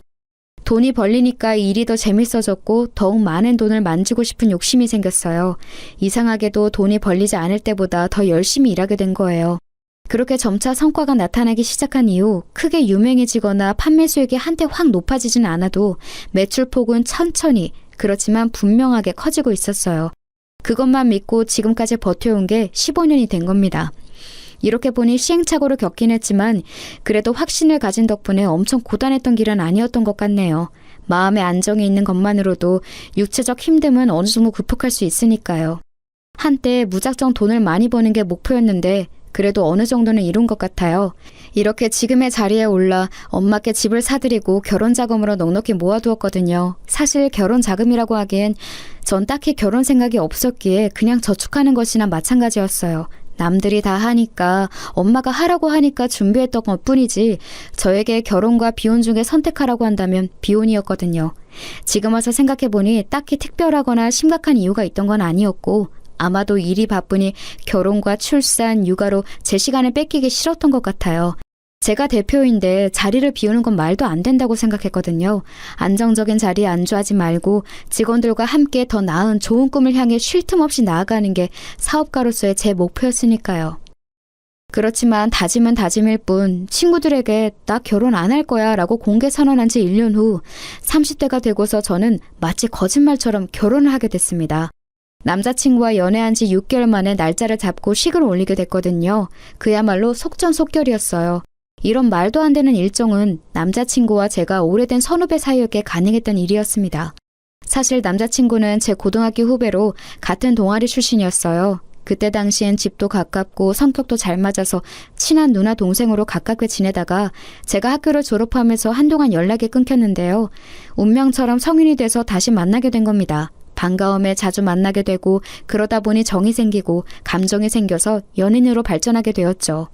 돈이 벌리니까 이 일이 더 재밌어졌고 더욱 많은 돈을 만지고 싶은 욕심이 생겼어요. 이상하게도 돈이 벌리지 않을 때보다 더 열심히 일하게 된 거예요. 그렇게 점차 성과가 나타나기 시작한 이후 크게 유명해지거나 판매 수익이 한때 확 높아지진 않아도 매출폭은 천천히 그렇지만 분명하게 커지고 있었어요. 그것만 믿고 지금까지 버텨온 게 15년이 된 겁니다. 이렇게 보니 시행착오를 겪긴 했지만 그래도 확신을 가진 덕분에 엄청 고단했던 길은 아니었던 것 같네요. 마음의 안정이 있는 것만으로도 육체적 힘듦은 어느 정도 극복할 수 있으니까요. 한때 무작정 돈을 많이 버는 게 목표였는데 그래도 어느 정도는 이룬 것 같아요. 이렇게 지금의 자리에 올라 엄마께 집을 사드리고 결혼 자금으로 넉넉히 모아두었거든요. 사실 결혼 자금이라고 하기엔 전 딱히 결혼 생각이 없었기에 그냥 저축하는 것이나 마찬가지였어요. 남들이 다 하니까 엄마가 하라고 하니까 준비했던 것뿐이지 저에게 결혼과 비혼 중에 선택하라고 한다면 비혼이었거든요. 지금 와서 생각해보니 딱히 특별하거나 심각한 이유가 있던 건 아니었고 아마도 일이 바쁘니 결혼과 출산, 육아로 제 시간을 뺏기기 싫었던 것 같아요. 제가 대표인데 자리를 비우는 건 말도 안 된다고 생각했거든요. 안정적인 자리에 안주하지 말고 직원들과 함께 더 나은 좋은 꿈을 향해 쉴 틈 없이 나아가는 게 사업가로서의 제 목표였으니까요. 그렇지만 다짐은 다짐일 뿐 친구들에게 나 결혼 안 할 거야 라고 공개 선언한 지 1년 후 30대가 되고서 저는 마치 거짓말처럼 결혼을 하게 됐습니다. 남자친구와 연애한 지 6개월 만에 날짜를 잡고 식을 올리게 됐거든요. 그야말로 속전속결이었어요. 이런 말도 안 되는 일정은 남자친구와 제가 오래된 선후배 사이였기에 가능했던 일이었습니다. 사실 남자친구는 제 고등학교 후배로 같은 동아리 출신이었어요. 그때 당시엔 집도 가깝고 성격도 잘 맞아서 친한 누나 동생으로 가깝게 지내다가 제가 학교를 졸업하면서 한동안 연락이 끊겼는데요. 운명처럼 성인이 돼서 다시 만나게 된 겁니다. 반가움에 자주 만나게 되고 그러다 보니 정이 생기고 감정이 생겨서 연인으로 발전하게 되었죠.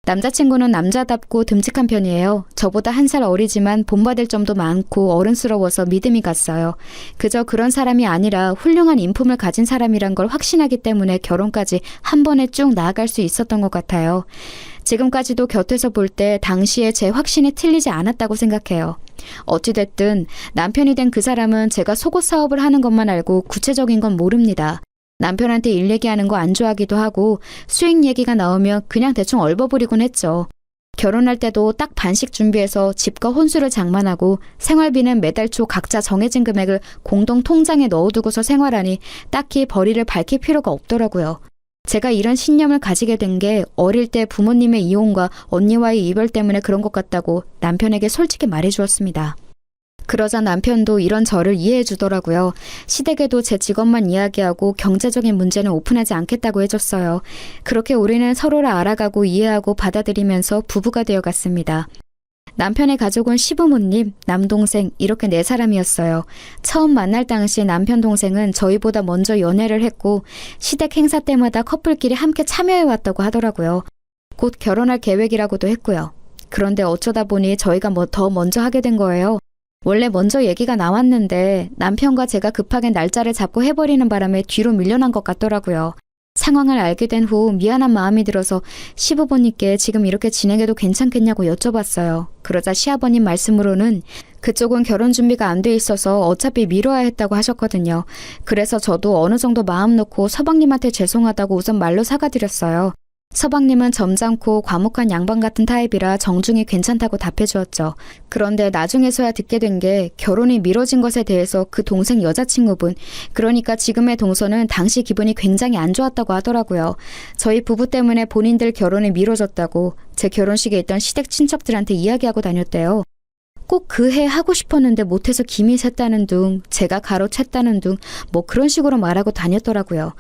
남자친구는 남자답고 듬직한 편이에요. 저보다 1살 어리지만 본받을 점도 많고 어른스러워서 믿음이 갔어요. 그저 그런 사람이 아니라 훌륭한 인품을 가진 사람이란 걸 확신하기 때문에 결혼까지 한 번에 쭉 나아갈 수 있었던 것 같아요. 지금까지도 곁에서 볼 때 당시에 제 확신이 틀리지 않았다고 생각해요. 어찌됐든 남편이 된 그 사람은 제가 속옷 사업을 하는 것만 알고 구체적인 건 모릅니다. 남편한테 일 얘기하는 거 안 좋아하기도 하고 수익 얘기가 나오면 그냥 대충 얼버무리곤 했죠. 결혼할 때도 딱 반씩 준비해서 집과 혼수를 장만하고 생활비는 매달 초 각자 정해진 금액을 공동 통장에 넣어두고서 생활하니 딱히 벌이를 밝힐 필요가 없더라고요. 제가 이런 신념을 가지게 된 게 어릴 때 부모님의 이혼과 언니와의 이별 때문에 그런 것 같다고 남편에게 솔직히 말해주었습니다. 그러자 남편도 이런 저를 이해해 주더라고요. 시댁에도 제 직업만 이야기하고 경제적인 문제는 오픈하지 않겠다고 해줬어요. 그렇게 우리는 서로를 알아가고 이해하고 받아들이면서 부부가 되어갔습니다. 남편의 가족은 시부모님, 남동생 이렇게 4사람이었어요. 처음 만날 당시 남편 동생은 저희보다 먼저 연애를 했고 시댁 행사 때마다 커플끼리 함께 참여해왔다고 하더라고요. 곧 결혼할 계획이라고도 했고요. 그런데 어쩌다 보니 저희가 더 먼저 하게 된 거예요. 원래 먼저 얘기가 나왔는데 남편과 제가 급하게 날짜를 잡고 해버리는 바람에 뒤로 밀려난 것 같더라고요. 상황을 알게 된 후 미안한 마음이 들어서 시부모님께 지금 이렇게 진행해도 괜찮겠냐고 여쭤봤어요. 그러자 시아버님 말씀으로는 그쪽은 결혼 준비가 안 돼 있어서 어차피 미뤄야 했다고 하셨거든요. 그래서 저도 어느 정도 마음 놓고 서방님한테 죄송하다고 우선 말로 사과드렸어요. 서방님은 점잖고 과묵한 양반 같은 타입이라 정중히 괜찮다고 답해주었죠. 그런데 나중에서야 듣게 된 게 결혼이 미뤄진 것에 대해서 그 동생 여자친구분, 그러니까 지금의 동서는 당시 기분이 굉장히 안 좋았다고 하더라고요. 저희 부부 때문에 본인들 결혼이 미뤄졌다고 제 결혼식에 있던 시댁 친척들한테 이야기하고 다녔대요. 꼭 그 해 하고 싶었는데 못해서 김이 샜다는 둥, 제가 가로챘다는 둥, 뭐 그런 식으로 말하고 다녔더라고요.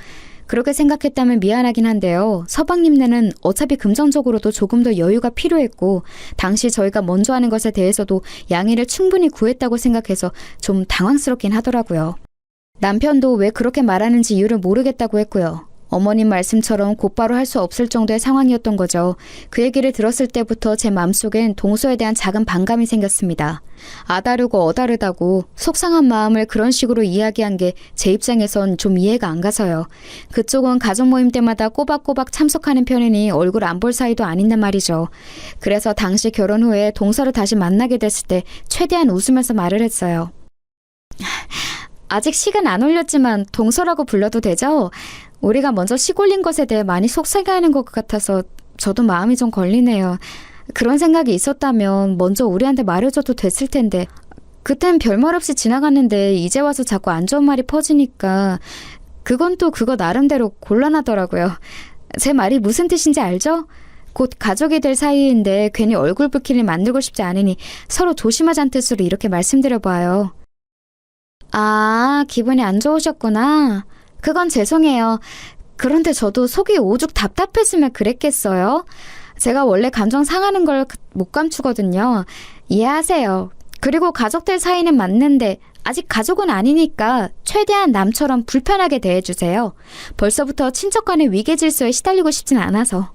그렇게 생각했다면 미안하긴 한데요. 서방님네는 어차피 금전적으로도 조금 더 여유가 필요했고 당시 저희가 먼저 하는 것에 대해서도 양해를 충분히 구했다고 생각해서 좀 당황스럽긴 하더라고요. 남편도 왜 그렇게 말하는지 이유를 모르겠다고 했고요. 어머님 말씀처럼 곧바로 할 수 없을 정도의 상황이었던 거죠. 그 얘기를 들었을 때부터 제 마음속엔 동서에 대한 작은 반감이 생겼습니다. 아다르고 어다르다고 속상한 마음을 그런 식으로 이야기한 게 제 입장에선 좀 이해가 안 가서요. 그쪽은 가족 모임 때마다 꼬박꼬박 참석하는 편이니 얼굴 안 볼 사이도 아닌데 말이죠. 그래서 당시 결혼 후에 동서를 다시 만나게 됐을 때 최대한 웃으면서 말을 했어요. 아직 식은 안 올렸지만 동서라고 불러도 되죠? 우리가 먼저 식 올린 것에 대해 많이 속상해하는 것 같아서 저도 마음이 좀 걸리네요. 그런 생각이 있었다면 먼저 우리한테 말해줘도 됐을 텐데 그땐 별말 없이 지나갔는데 이제 와서 자꾸 안 좋은 말이 퍼지니까 그건 또 그거 나름대로 곤란하더라고요. 제 말이 무슨 뜻인지 알죠? 곧 가족이 될 사이인데 괜히 얼굴 붉히를 만들고 싶지 않으니 서로 조심하자는 뜻으로 이렇게 말씀드려봐요. 아, 기분이 안 좋으셨구나. 그건 죄송해요. 그런데 저도 속이 오죽 답답했으면 그랬겠어요? 제가 원래 감정 상하는 걸 못 감추거든요. 이해하세요. 그리고 가족들 사이는 맞는데 아직 가족은 아니니까 최대한 남처럼 불편하게 대해주세요. 벌써부터 친척 간의 위계 질서에 시달리고 싶진 않아서.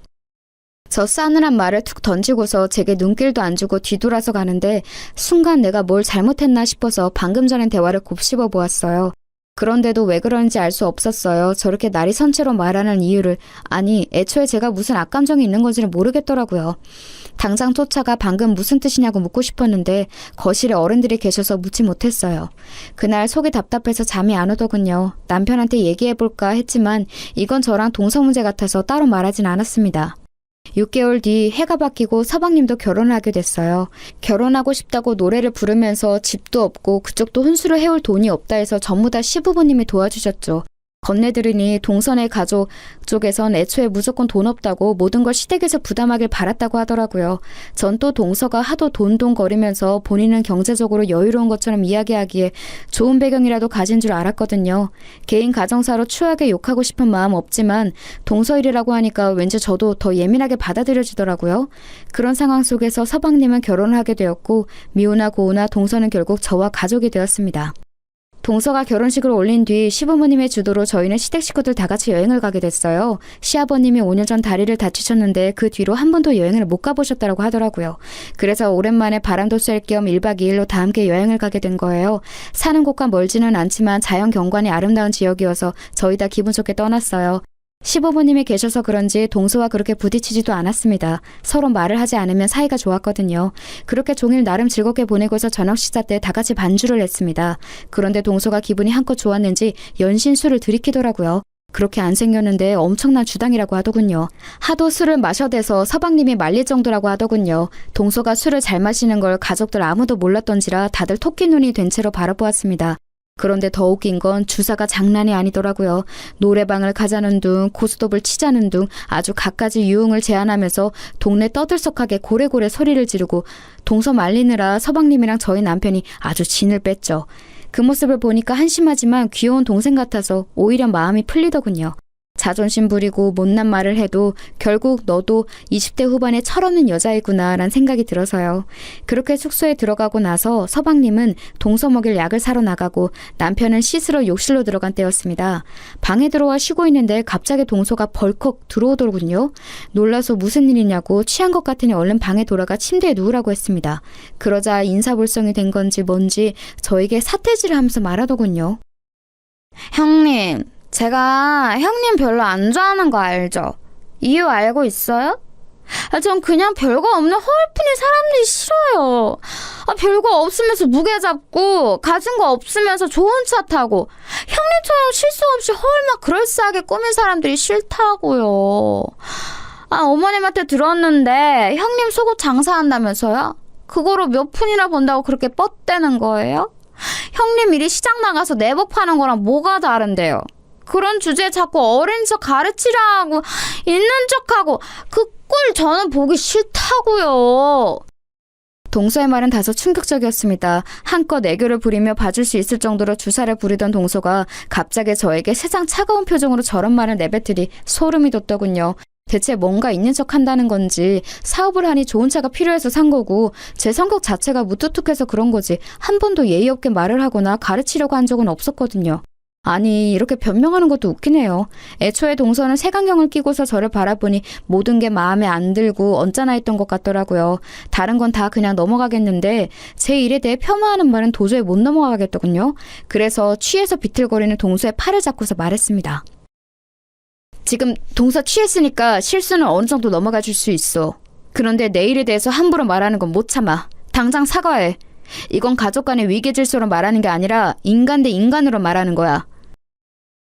저 싸늘한 말을 툭 던지고서 제게 눈길도 안 주고 뒤돌아서 가는데 순간 내가 뭘 잘못했나 싶어서 방금 전엔 대화를 곱씹어 보았어요. 그런데도 왜 그런지 알 수 없었어요. 저렇게 날이 선체로 말하는 이유를. 아니, 애초에 제가 무슨 악감정이 있는 건지를 모르겠더라고요. 당장 쫓아가 방금 무슨 뜻이냐고 묻고 싶었는데 거실에 어른들이 계셔서 묻지 못했어요. 그날 속이 답답해서 잠이 안 오더군요. 남편한테 얘기해볼까 했지만 이건 저랑 동서 문제 같아서 따로 말하진 않았습니다. 6개월 뒤 해가 바뀌고 서방님도 결혼을 하게 됐어요. 결혼하고 싶다고 노래를 부르면서 집도 없고 그쪽도 혼수를 해올 돈이 없다 해서 전부 다 시부모님이 도와주셨죠. 건네들으니 동선의 가족 쪽에선 애초에 무조건 돈 없다고 모든 걸 시댁에서 부담하길 바랐다고 하더라고요. 전 또 동서가 하도 돈돈거리면서 본인은 경제적으로 여유로운 것처럼 이야기하기에 좋은 배경이라도 가진 줄 알았거든요. 개인 가정사로 추하게 욕하고 싶은 마음 없지만 동서 일이라고 하니까 왠지 저도 더 예민하게 받아들여지더라고요. 그런 상황 속에서 서방님은 결혼을 하게 되었고 미우나 고우나 동서는 결국 저와 가족이 되었습니다. 동서가 결혼식을 올린 뒤 시부모님의 주도로 저희는 시댁 식구들 다 같이 여행을 가게 됐어요. 시아버님이 5년 전 다리를 다치셨는데 그 뒤로 한 번도 여행을 못 가보셨다고 하더라고요. 그래서 오랜만에 바람도 쐴 겸 1박 2일로 다 함께 여행을 가게 된 거예요. 사는 곳과 멀지는 않지만 자연 경관이 아름다운 지역이어서 저희 다 기분 좋게 떠났어요. 시부모님이 계셔서 그런지 동서와 그렇게 부딪히지도 않았습니다. 서로 말을 하지 않으면 사이가 좋았거든요. 그렇게 종일 나름 즐겁게 보내고서 저녁 식사 때 다 같이 반주를 했습니다. 그런데 동서가 기분이 한껏 좋았는지 연신 술을 들이키더라고요. 그렇게 안 생겼는데 엄청난 주당이라고 하더군요. 하도 술을 마셔대서 서방님이 말릴 정도라고 하더군요. 동서가 술을 잘 마시는 걸 가족들 아무도 몰랐던지라 다들 토끼 눈이 된 채로 바라보았습니다. 그런데 더 웃긴 건 주사가 장난이 아니더라고요. 노래방을 가자는 둥, 고스톱을 치자는 둥 아주 갖가지 유흥을 제안하면서 동네 떠들썩하게 고래고래 소리를 지르고 동서 말리느라 서방님이랑 저희 남편이 아주 진을 뺐죠. 그 모습을 보니까 한심하지만 귀여운 동생 같아서 오히려 마음이 풀리더군요. 자존심 부리고 못난 말을 해도 결국 너도 20대 후반의 철없는 여자이구나 라는 생각이 들어서요. 그렇게 숙소에 들어가고 나서 서방님은 동서 먹일 약을 사러 나가고 남편은 씻으러 욕실로 들어간 때였습니다. 방에 들어와 쉬고 있는데 갑자기 동서가 벌컥 들어오더군요. 놀라서 무슨 일이냐고 취한 것 같으니 얼른 방에 돌아가 침대에 누우라고 했습니다. 그러자 인사불성이 된 건지 뭔지 저에게 사태질을 하면서 말하더군요. 형님, 제가 형님 별로 안 좋아하는 거 알죠? 이유 알고 있어요? 전 그냥 별거 없는 허울뿐인 사람들이 싫어요. 별거 없으면서 무게 잡고 가진 거 없으면서 좋은 차 타고 형님처럼 실수 없이 허울만 그럴싸하게 꾸민 사람들이 싫다고요. 어머님한테 들었는데 형님 속옷 장사한다면서요? 그거로 몇 푼이나 번다고 그렇게 뻗대는 거예요? 형님 일이 시장 나가서 내복 파는 거랑 뭐가 다른데요? 그런 주제에 자꾸 어린 척 가르치려 하고 있는 척하고 그 꼴 저는 보기 싫다고요. 동서의 말은 다소 충격적이었습니다. 한껏 애교를 부리며 봐줄 수 있을 정도로 주사를 부리던 동서가 갑자기 저에게 세상 차가운 표정으로 저런 말을 내뱉으니 소름이 돋더군요. 대체 뭔가 있는 척 한다는 건지 사업을 하니 좋은 차가 필요해서 산 거고 제 성격 자체가 무뚝뚝해서 그런 거지 한 번도 예의 없게 말을 하거나 가르치려고 한 적은 없었거든요. 아니 이렇게 변명하는 것도 웃기네요. 애초에 동서는 색안경을 끼고서 저를 바라보니 모든 게 마음에 안 들고 언짢아 했던 것 같더라고요. 다른 건 다 그냥 넘어가겠는데 제 일에 대해 폄하하는 말은 도저히 못 넘어가겠더군요. 그래서 취해서 비틀거리는 동서의 팔을 잡고서 말했습니다. 지금 동서 취했으니까 실수는 어느 정도 넘어가 줄 수 있어. 그런데 내 일에 대해서 함부로 말하는 건 못 참아. 당장 사과해. 이건 가족 간의 위계 질서로 말하는 게 아니라 인간 대 인간으로 말하는 거야.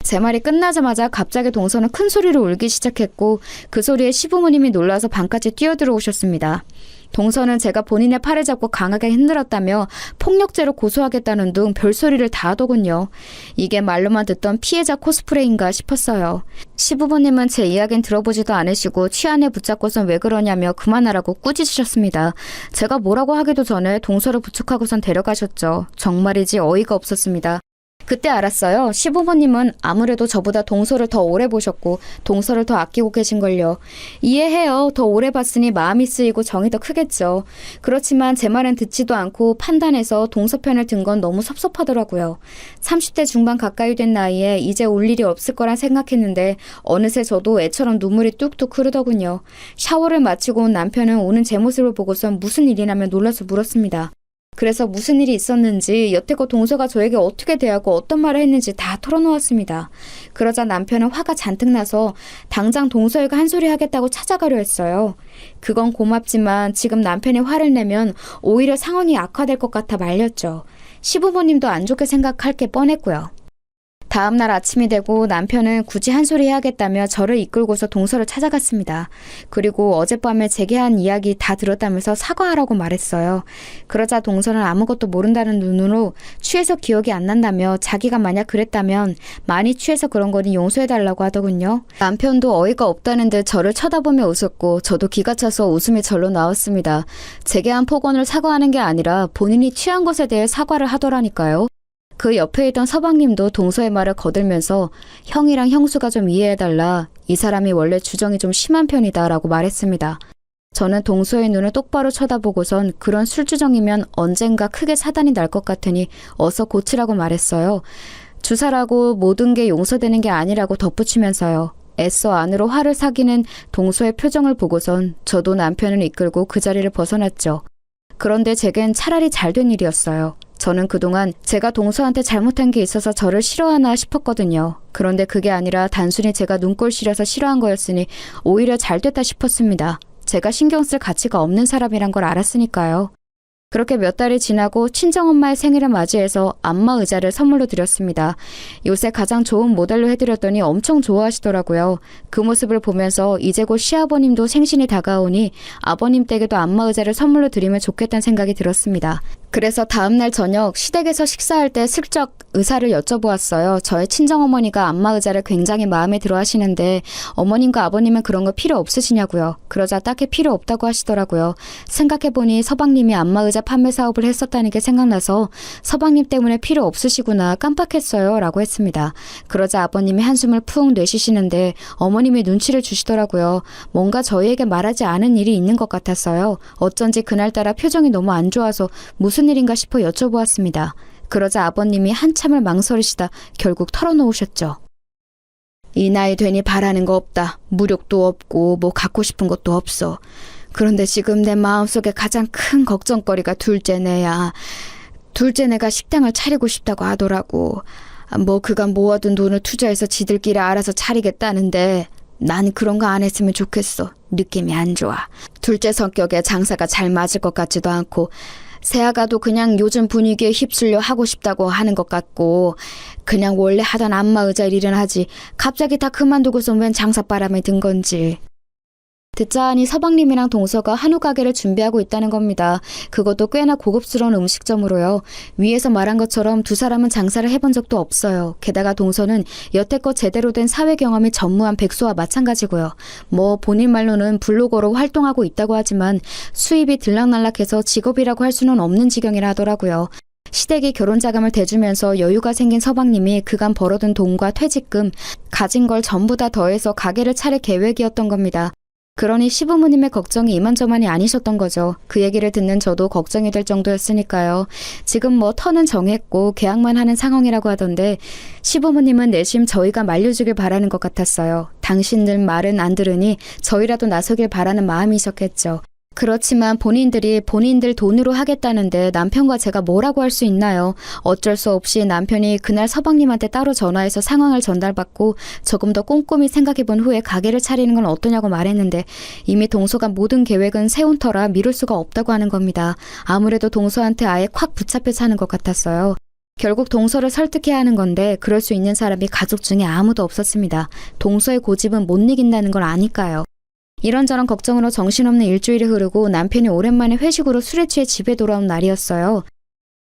제 말이 끝나자마자 갑자기 동서는 큰 소리로 울기 시작했고 그 소리에 시부모님이 놀라서 방까지 뛰어들어오셨습니다. 동서는 제가 본인의 팔을 잡고 강하게 흔들었다며 폭력죄로 고소하겠다는 둥 별소리를 다 하더군요. 이게 말로만 듣던 피해자 코스프레인가 싶었어요. 시부모님은 제 이야기는 들어보지도 않으시고 취안에 붙잡고선 왜 그러냐며 그만하라고 꾸짖으셨습니다. 제가 뭐라고 하기도 전에 동서를 부축하고선 데려가셨죠. 정말이지 어이가 없었습니다. 그때 알았어요. 시부모님은 아무래도 저보다 동서를 더 오래 보셨고 동서를 더 아끼고 계신걸요. 이해해요. 더 오래 봤으니 마음이 쓰이고 정이 더 크겠죠. 그렇지만 제 말은 듣지도 않고 판단해서 동서 편을 든 건 너무 섭섭하더라고요. 30대 중반 가까이 된 나이에 이제 올 일이 없을 거란 생각했는데 어느새 저도 애처럼 눈물이 뚝뚝 흐르더군요. 샤워를 마치고 온 남편은 오는 제 모습을 보고선 무슨 일이냐며 놀라서 물었습니다. 그래서 무슨 일이 있었는지 여태껏 동서가 저에게 어떻게 대하고 어떤 말을 했는지 다 털어놓았습니다. 그러자 남편은 화가 잔뜩 나서 당장 동서에게 한 소리 하겠다고 찾아가려 했어요. 그건 고맙지만 지금 남편이 화를 내면 오히려 상황이 악화될 것 같아 말렸죠. 시부모님도 안 좋게 생각할 게 뻔했고요. 다음 날 아침이 되고 남편은 굳이 한 소리 해야겠다며 저를 이끌고서 동서를 찾아갔습니다. 그리고 어젯밤에 제게 한 이야기 다 들었다면서 사과하라고 말했어요. 그러자 동서는 아무것도 모른다는 눈으로 취해서 기억이 안 난다며 자기가 만약 그랬다면 많이 취해서 그런 거니 용서해달라고 하더군요. 남편도 어이가 없다는 듯 저를 쳐다보며 웃었고 저도 기가 차서 웃음이 절로 나왔습니다. 제게 한 폭언을 사과하는 게 아니라 본인이 취한 것에 대해 사과를 하더라니까요. 그 옆에 있던 서방님도 동서의 말을 거들면서 형이랑 형수가 좀 이해해달라. 이 사람이 원래 주정이 좀 심한 편이다 라고 말했습니다. 저는 동서의 눈을 똑바로 쳐다보고선 그런 술주정이면 언젠가 크게 사단이 날 것 같으니 어서 고치라고 말했어요. 주사라고 모든 게 용서되는 게 아니라고 덧붙이면서요. 애써 안으로 화를 사기는 동서의 표정을 보고선 저도 남편을 이끌고 그 자리를 벗어났죠. 그런데 제겐 차라리 잘된 일이었어요. 저는 그동안 제가 동서한테 잘못한 게 있어서 저를 싫어하나 싶었거든요. 그런데 그게 아니라 단순히 제가 눈꼴 시려서 싫어한 거였으니 오히려 잘됐다 싶었습니다. 제가 신경 쓸 가치가 없는 사람이란 걸 알았으니까요. 그렇게 몇 달이 지나고 친정엄마의 생일을 맞이해서 안마 의자를 선물로 드렸습니다. 요새 가장 좋은 모델로 해드렸더니 엄청 좋아하시더라고요. 그 모습을 보면서 이제 곧 시아버님도 생신이 다가오니 아버님 댁에도 안마 의자를 선물로 드리면 좋겠다는 생각이 들었습니다. 그래서 다음날 저녁 시댁에서 식사할 때 슬쩍 의사를 여쭤보았어요. 저의 친정어머니가 안마 의자를 굉장히 마음에 들어 하시는데 어머님과 아버님은 그런 거 필요 없으시냐고요. 그러자 딱히 필요 없다고 하시더라고요. 생각해보니 서방님이 안마 의자 판매 사업을 했었다는 게 생각나서 서방님 때문에 필요 없으시구나 깜빡했어요 라고 했습니다. 그러자 아버님이 한숨을 푹 내쉬시는데 어머님이 눈치를 주시더라고요. 뭔가 저희에게 말하지 않은 일이 있는 것 같았어요. 어쩐지 그날따라 표정이 너무 안 좋아서 무슨 일인가 싶어 여쭤보았습니다. 그러자 아버님이 한참을 망설이시다 결국 털어놓으셨죠. 이 나이 되니 바라는 거 없다. 무력도 없고 뭐 갖고 싶은 것도 없어. 그런데 지금 내 마음속에 가장 큰 걱정거리가 둘째네야. 둘째네가 식당을 차리고 싶다고 하더라고. 뭐 그간 모아둔 돈을 투자해서 지들끼리 알아서 차리겠다는데 난 그런 거 안 했으면 좋겠어. 느낌이 안 좋아. 둘째 성격에 장사가 잘 맞을 것 같지도 않고 새아가도 그냥 요즘 분위기에 휩쓸려 하고 싶다고 하는 것 같고 그냥 원래 하던 안마 의자 일이나 하지 갑자기 다 그만두고서 웬 장사바람에 든 건지. 듣자 하니 서방님이랑 동서가 한우 가게를 준비하고 있다는 겁니다. 그것도 꽤나 고급스러운 음식점으로요. 위에서 말한 것처럼 두 사람은 장사를 해본 적도 없어요. 게다가 동서는 여태껏 제대로 된 사회 경험이 전무한 백수와 마찬가지고요. 뭐 본인 말로는 블로거로 활동하고 있다고 하지만 수입이 들락날락해서 직업이라고 할 수는 없는 지경이라 하더라고요. 시댁이 결혼 자금을 대주면서 여유가 생긴 서방님이 그간 벌어둔 돈과 퇴직금, 가진 걸 전부 다 더해서 가게를 차릴 계획이었던 겁니다. 그러니 시부모님의 걱정이 이만저만이 아니셨던 거죠. 그 얘기를 듣는 저도 걱정이 될 정도였으니까요. 지금 뭐 터는 정했고 계약만 하는 상황이라고 하던데 시부모님은 내심 저희가 말려주길 바라는 것 같았어요. 당신들 말은 안 들으니 저희라도 나서길 바라는 마음이셨겠죠. 그렇지만 본인들이 본인들 돈으로 하겠다는데 남편과 제가 뭐라고 할 수 있나요? 어쩔 수 없이 남편이 그날 서방님한테 따로 전화해서 상황을 전달받고 조금 더 꼼꼼히 생각해본 후에 가게를 차리는 건 어떠냐고 말했는데 이미 동서가 모든 계획은 세운 터라 미룰 수가 없다고 하는 겁니다. 아무래도 동서한테 아예 콱 붙잡혀 사는 것 같았어요. 결국 동서를 설득해야 하는 건데 그럴 수 있는 사람이 가족 중에 아무도 없었습니다. 동서의 고집은 못 이긴다는 걸 아니까요. 이런저런 걱정으로 정신없는 일주일이 흐르고 남편이 오랜만에 회식으로 술에 취해 집에 돌아온 날이었어요.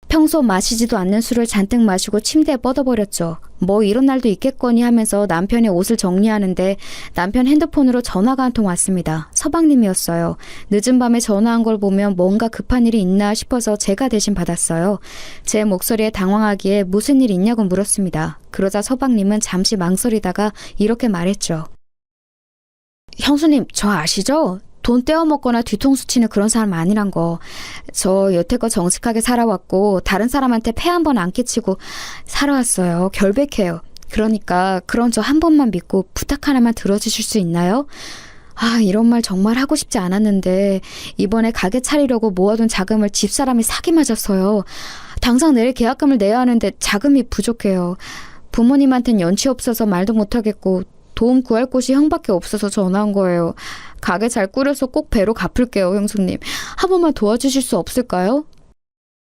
평소 마시지도 않는 술을 잔뜩 마시고 침대에 뻗어버렸죠. 뭐 이런 날도 있겠거니 하면서 남편의 옷을 정리하는데 남편 핸드폰으로 전화가 한 통 왔습니다. 서방님이었어요. 늦은 밤에 전화한 걸 보면 뭔가 급한 일이 있나 싶어서 제가 대신 받았어요. 제 목소리에 당황하기에 무슨 일 있냐고 물었습니다. 그러자 서방님은 잠시 망설이다가 이렇게 말했죠. 형수님, 저 아시죠? 돈 떼어먹거나 뒤통수 치는 그런 사람 아니란 거. 저 여태껏 정직하게 살아왔고 다른 사람한테 폐 한 번 안 끼치고 살아왔어요. 결백해요. 그러니까 그런 저 한 번만 믿고 부탁 하나만 들어주실 수 있나요? 아, 이런 말 정말 하고 싶지 않았는데 이번에 가게 차리려고 모아둔 자금을 집사람이 사기 맞았어요. 당장 내일 계약금을 내야 하는데 자금이 부족해요. 부모님한텐 연치 없어서 말도 못하겠고 도움 구할 곳이 형밖에 없어서 전화한 거예요. 가게 잘 꾸려서 꼭 배로 갚을게요, 형수님. 한 번만 도와주실 수 없을까요?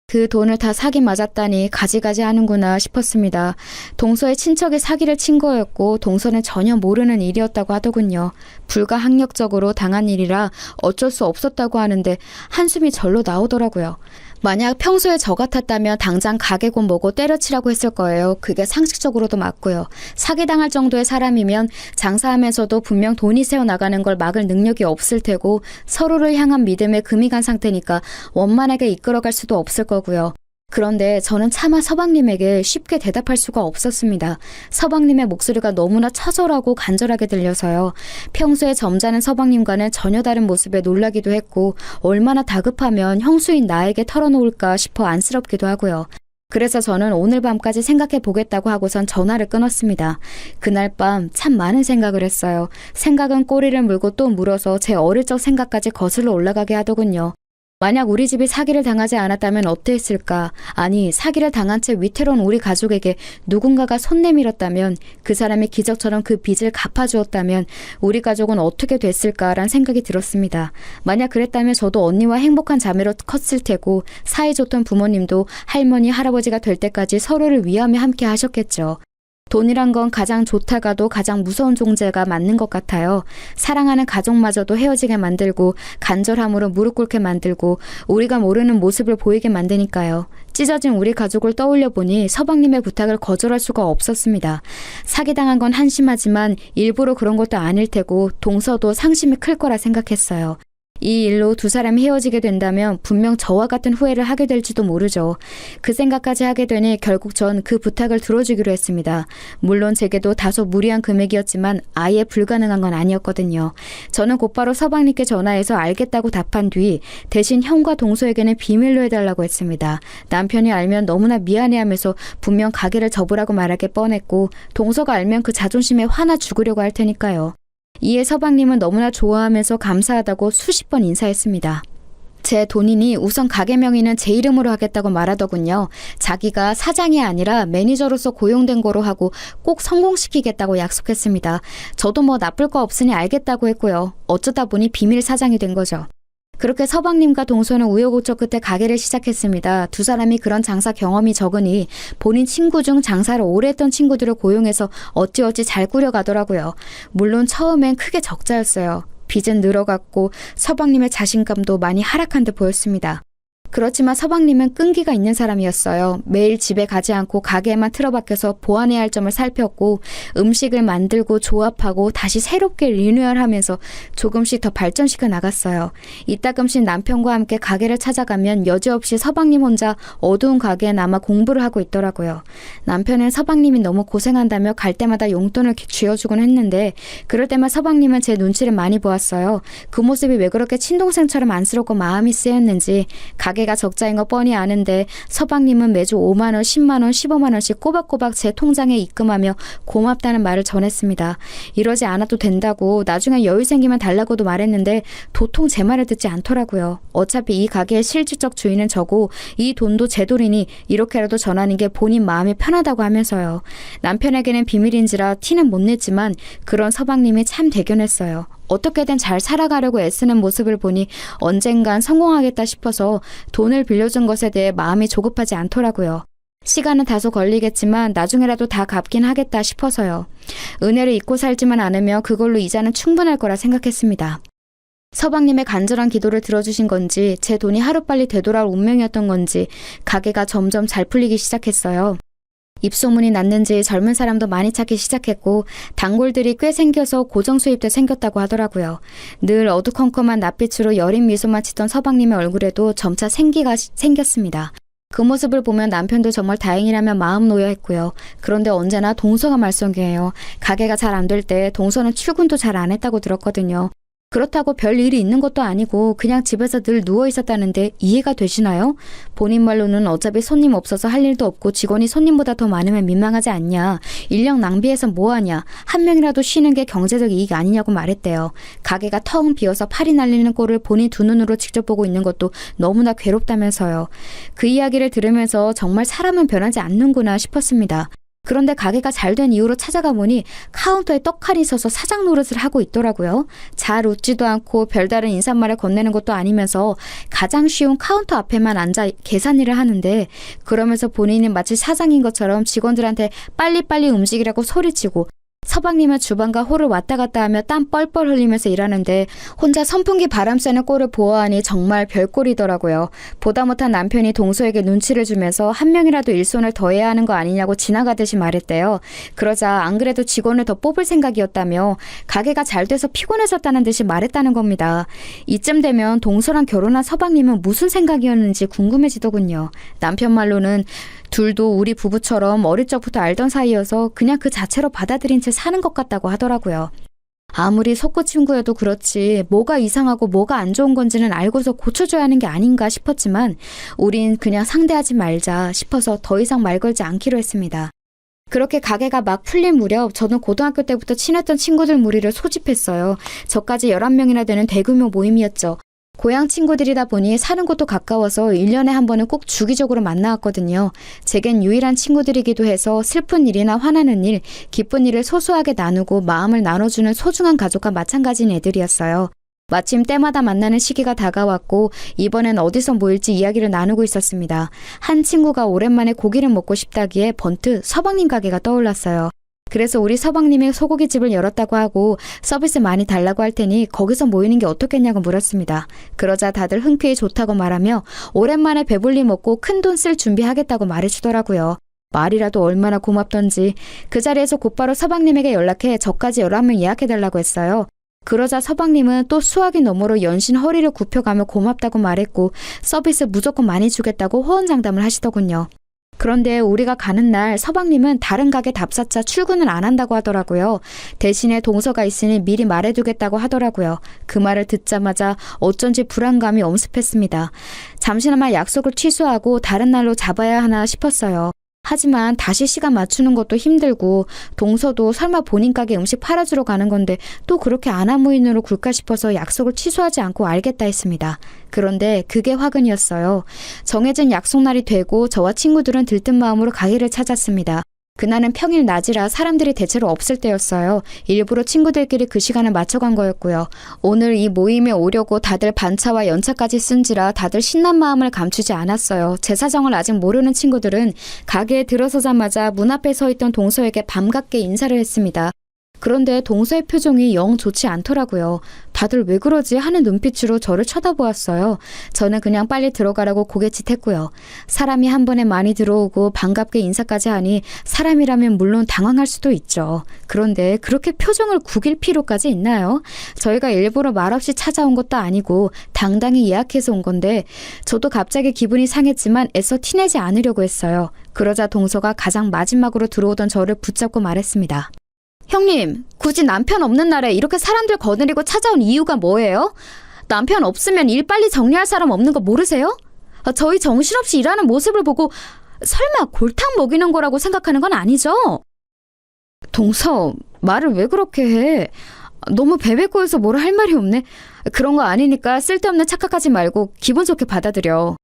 그 돈을 다 사기 맞았다니 가지가지 하는구나 싶었습니다. 동서의 친척이 사기를 친 거였고 동서는 전혀 모르는 일이었다고 하더군요. 불가항력적으로 당한 일이라 어쩔 수 없었다고 하는데 한숨이 절로 나오더라고요. 만약 평소에 저 같았다면 당장 가게고 뭐고 때려치라고 했을 거예요. 그게 상식적으로도 맞고요. 사기당할 정도의 사람이면 장사하면서도 분명 돈이 새어나가는 걸 막을 능력이 없을 테고 서로를 향한 믿음에 금이 간 상태니까 원만하게 이끌어갈 수도 없을 거고요. 그런데 저는 차마 서방님에게 쉽게 대답할 수가 없었습니다. 서방님의 목소리가 너무나 처절하고 간절하게 들려서요. 평소에 점잖은 서방님과는 전혀 다른 모습에 놀라기도 했고 얼마나 다급하면 형수인 나에게 털어놓을까 싶어 안쓰럽기도 하고요. 그래서 저는 오늘 밤까지 생각해 보겠다고 하고선 전화를 끊었습니다. 그날 밤 참 많은 생각을 했어요. 생각은 꼬리를 물고 또 물어서 제 어릴 적 생각까지 거슬러 올라가게 하더군요. 만약 우리 집이 사기를 당하지 않았다면 어땠을까? 아니, 사기를 당한 채 위태로운 우리 가족에게 누군가가 손 내밀었다면, 그 사람이 기적처럼 그 빚을 갚아주었다면 우리 가족은 어떻게 됐을까란 생각이 들었습니다. 만약 그랬다면 저도 언니와 행복한 자매로 컸을 테고 사이좋던 부모님도 할머니, 할아버지가 될 때까지 서로를 위하며 함께 하셨겠죠. 돈이란 건 가장 좋다가도 가장 무서운 존재가 맞는 것 같아요. 사랑하는 가족마저도 헤어지게 만들고 간절함으로 무릎 꿇게 만들고 우리가 모르는 모습을 보이게 만드니까요. 찢어진 우리 가족을 떠올려 보니 서방님의 부탁을 거절할 수가 없었습니다. 사기당한 건 한심하지만 일부러 그런 것도 아닐 테고 동서도 상심이 클 거라 생각했어요. 이 일로 두 사람이 헤어지게 된다면 분명 저와 같은 후회를 하게 될지도 모르죠. 그 생각까지 하게 되니 결국 전 그 부탁을 들어주기로 했습니다. 물론 제게도 다소 무리한 금액이었지만 아예 불가능한 건 아니었거든요. 저는 곧바로 서방님께 전화해서 알겠다고 답한 뒤 대신 형과 동서에게는 비밀로 해달라고 했습니다. 남편이 알면 너무나 미안해하면서 분명 가게를 접으라고 말하게 뻔했고 동서가 알면 그 자존심에 화나 죽으려고 할 테니까요. 이에 서방님은 너무나 좋아하면서 감사하다고 수십 번 인사했습니다. 제 돈이니 우선 가게 명의는 제 이름으로 하겠다고 말하더군요. 자기가 사장이 아니라 매니저로서 고용된 거로 하고 꼭 성공시키겠다고 약속했습니다. 저도 뭐 나쁠 거 없으니 알겠다고 했고요. 어쩌다 보니 비밀 사장이 된 거죠. 그렇게 서방님과 동서는 우여곡절 끝에 가게를 시작했습니다. 두 사람이 그런 장사 경험이 적으니 본인 친구 중 장사를 오래 했던 친구들을 고용해서 어찌어찌 잘 꾸려가더라고요. 물론 처음엔 크게 적자였어요. 빚은 늘어갔고 서방님의 자신감도 많이 하락한 듯 보였습니다. 그렇지만 서방님은 끈기가 있는 사람이었어요. 매일 집에 가지 않고 가게에만 틀어박혀서 보완해야 할 점을 살폈고 음식을 만들고 조합하고 다시 새롭게 리뉴얼하면서 조금씩 더 발전시켜 나갔어요. 이따금씩 남편과 함께 가게를 찾아가면 여지없이 서방님 혼자 어두운 가게에 남아 공부를 하고 있더라고요. 남편은 서방님이 너무 고생한다며 갈 때마다 용돈을 쥐어주곤 했는데 그럴 때만 서방님은 제 눈치를 많이 보았어요. 그 모습이 왜 그렇게 친동생처럼 안쓰럽고 마음이 쓰였는지 가게가 적자인 거 뻔히 아는데 서방님은 매주 5만 원, 10만 원, 15만 원씩 꼬박꼬박 제 통장에 입금하며 고맙다는 말을 전했습니다. 이러지 않아도 된다고 나중에 여유 생기면 달라고도 말했는데 도통 제 말을 듣지 않더라고요. 어차피 이 가게의 실질적 주인은 저고 이 돈도 제 돈이니 이렇게라도 전하는 게 본인 마음이 편하다고 하면서요. 남편에게는 비밀인지라 티는 못 냈지만 그런 서방님이 참 대견했어요. 어떻게든 잘 살아가려고 애쓰는 모습을 보니 언젠간 성공하겠다 싶어서 돈을 빌려준 것에 대해 마음이 조급하지 않더라고요. 시간은 다소 걸리겠지만 나중에라도 다 갚긴 하겠다 싶어서요. 은혜를 잊고 살지만 않으며 그걸로 이자는 충분할 거라 생각했습니다. 서방님의 간절한 기도를 들어주신 건지 제 돈이 하루빨리 되돌아올 운명이었던 건지 가게가 점점 잘 풀리기 시작했어요. 입소문이 났는지 젊은 사람도 많이 찾기 시작했고 단골들이 꽤 생겨서 고정 수입도 생겼다고 하더라고요. 늘 어두컴컴한 낯빛으로 여린 미소만 짓던 서방님의 얼굴에도 점차 생기가 생겼습니다. 그 모습을 보면 남편도 정말 다행이라며 마음 놓여 했고요. 그런데 언제나 동서가 말썽이에요. 가게가 잘 안 될 때 동서는 출근도 잘 안 했다고 들었거든요. 그렇다고 별 일이 있는 것도 아니고 그냥 집에서 늘 누워 있었다는데 이해가 되시나요? 본인 말로는 어차피 손님 없어서 할 일도 없고 직원이 손님보다 더 많으면 민망하지 않냐. 인력 낭비해서 뭐하냐. 한 명이라도 쉬는 게 경제적 이익 아니냐고 말했대요. 가게가 텅 비어서 팔이 날리는 꼴을 본인 두 눈으로 직접 보고 있는 것도 너무나 괴롭다면서요. 그 이야기를 들으면서 정말 사람은 변하지 않는구나 싶었습니다. 그런데 가게가 잘 된 이후로 찾아가 보니 카운터에 떡하니 서서 사장 노릇을 하고 있더라고요. 잘 웃지도 않고 별다른 인사말을 건네는 것도 아니면서 가장 쉬운 카운터 앞에만 앉아 계산 일을 하는데 그러면서 본인이 마치 사장인 것처럼 직원들한테 빨리빨리 움직이라고 소리치고 서방님은 주방과 홀을 왔다 갔다 하며 땀 뻘뻘 흘리면서 일하는데 혼자 선풍기 바람 쐬는 꼴을 보아하니 정말 별꼴이더라고요. 보다 못한 남편이 동서에게 눈치를 주면서 한 명이라도 일손을 더 해야 하는 거 아니냐고 지나가듯이 말했대요. 그러자 안 그래도 직원을 더 뽑을 생각이었다며 가게가 잘 돼서 피곤해졌다는 듯이 말했다는 겁니다. 이쯤 되면 동서랑 결혼한 서방님은 무슨 생각이었는지 궁금해지더군요. 남편 말로는 둘도 우리 부부처럼 어릴 적부터 알던 사이여서 그냥 그 자체로 받아들인 채 사는 것 같다고 하더라고요. 아무리 속구친구여도 그렇지 뭐가 이상하고 뭐가 안 좋은 건지는 알고서 고쳐줘야 하는 게 아닌가 싶었지만 우린 그냥 상대하지 말자 싶어서 더 이상 말 걸지 않기로 했습니다. 그렇게 가게가 막 풀린 무렵 저는 고등학교 때부터 친했던 친구들 무리를 소집했어요. 저까지 11명이나 되는 대규모 모임이었죠. 고향 친구들이다 보니 사는 곳도 가까워서 1년에 한 번은 꼭 주기적으로 만나왔거든요. 제겐 유일한 친구들이기도 해서 슬픈 일이나 화나는 일, 기쁜 일을 소소하게 나누고 마음을 나눠주는 소중한 가족과 마찬가지인 애들이었어요. 마침 때마다 만나는 시기가 다가왔고 이번엔 어디서 모일지 이야기를 나누고 있었습니다. 한 친구가 오랜만에 고기를 먹고 싶다기에 번뜩 서방님 가게가 떠올랐어요. 그래서 우리 서방님이 소고기집을 열었다고 하고 서비스 많이 달라고 할 테니 거기서 모이는 게 어떻겠냐고 물었습니다. 그러자 다들 흔쾌히 좋다고 말하며 오랜만에 배불리 먹고 큰돈 쓸 준비하겠다고 말해주더라고요. 말이라도 얼마나 고맙던지 그 자리에서 곧바로 서방님에게 연락해 저까지 11명 예약해달라고 했어요. 그러자 서방님은 또 수화기 너머로 연신 허리를 굽혀가며 고맙다고 말했고 서비스 무조건 많이 주겠다고 호언장담을 하시더군요. 그런데 우리가 가는 날 서방님은 다른 가게 답사차 출근을 안 한다고 하더라고요. 대신에 동서가 있으니 미리 말해두겠다고 하더라고요. 그 말을 듣자마자 어쩐지 불안감이 엄습했습니다. 잠시나마 약속을 취소하고 다른 날로 잡아야 하나 싶었어요. 하지만 다시 시간 맞추는 것도 힘들고 동서도 설마 본인 가게 음식 팔아주러 가는 건데 또 그렇게 안하무인으로 굴까 싶어서 약속을 취소하지 않고 알겠다 했습니다. 그런데 그게 화근이었어요. 정해진 약속날이 되고 저와 친구들은 들뜬 마음으로 가게를 찾았습니다. 그날은 평일 낮이라 사람들이 대체로 없을 때였어요. 일부러 친구들끼리 그 시간을 맞춰간 거였고요. 오늘 이 모임에 오려고 다들 반차와 연차까지 쓴지라 다들 신난 마음을 감추지 않았어요. 제 사정을 아직 모르는 친구들은 가게에 들어서자마자 문 앞에 서 있던 동서에게 반갑게 인사를 했습니다. 그런데 동서의 표정이 영 좋지 않더라고요. 다들 왜 그러지 하는 눈빛으로 저를 쳐다보았어요. 저는 그냥 빨리 들어가라고 고개짓했고요. 사람이 한 번에 많이 들어오고 반갑게 인사까지 하니 사람이라면 물론 당황할 수도 있죠. 그런데 그렇게 표정을 구길 필요까지 있나요? 저희가 일부러 말없이 찾아온 것도 아니고 당당히 예약해서 온 건데 저도 갑자기 기분이 상했지만 애써 티내지 않으려고 했어요. 그러자 동서가 가장 마지막으로 들어오던 저를 붙잡고 말했습니다. 형님, 굳이 남편 없는 날에 이렇게 사람들 거느리고 찾아온 이유가 뭐예요? 남편 없으면 일 빨리 정리할 사람 없는 거 모르세요? 저희 정신없이 일하는 모습을 보고 설마 골탕 먹이는 거라고 생각하는 건 아니죠? 동서, 말을 왜 그렇게 해? 너무 베베꼬여서 뭐라 할 말이 없네. 그런 거 아니니까 쓸데없는 착각하지 말고 기분 좋게 받아들여.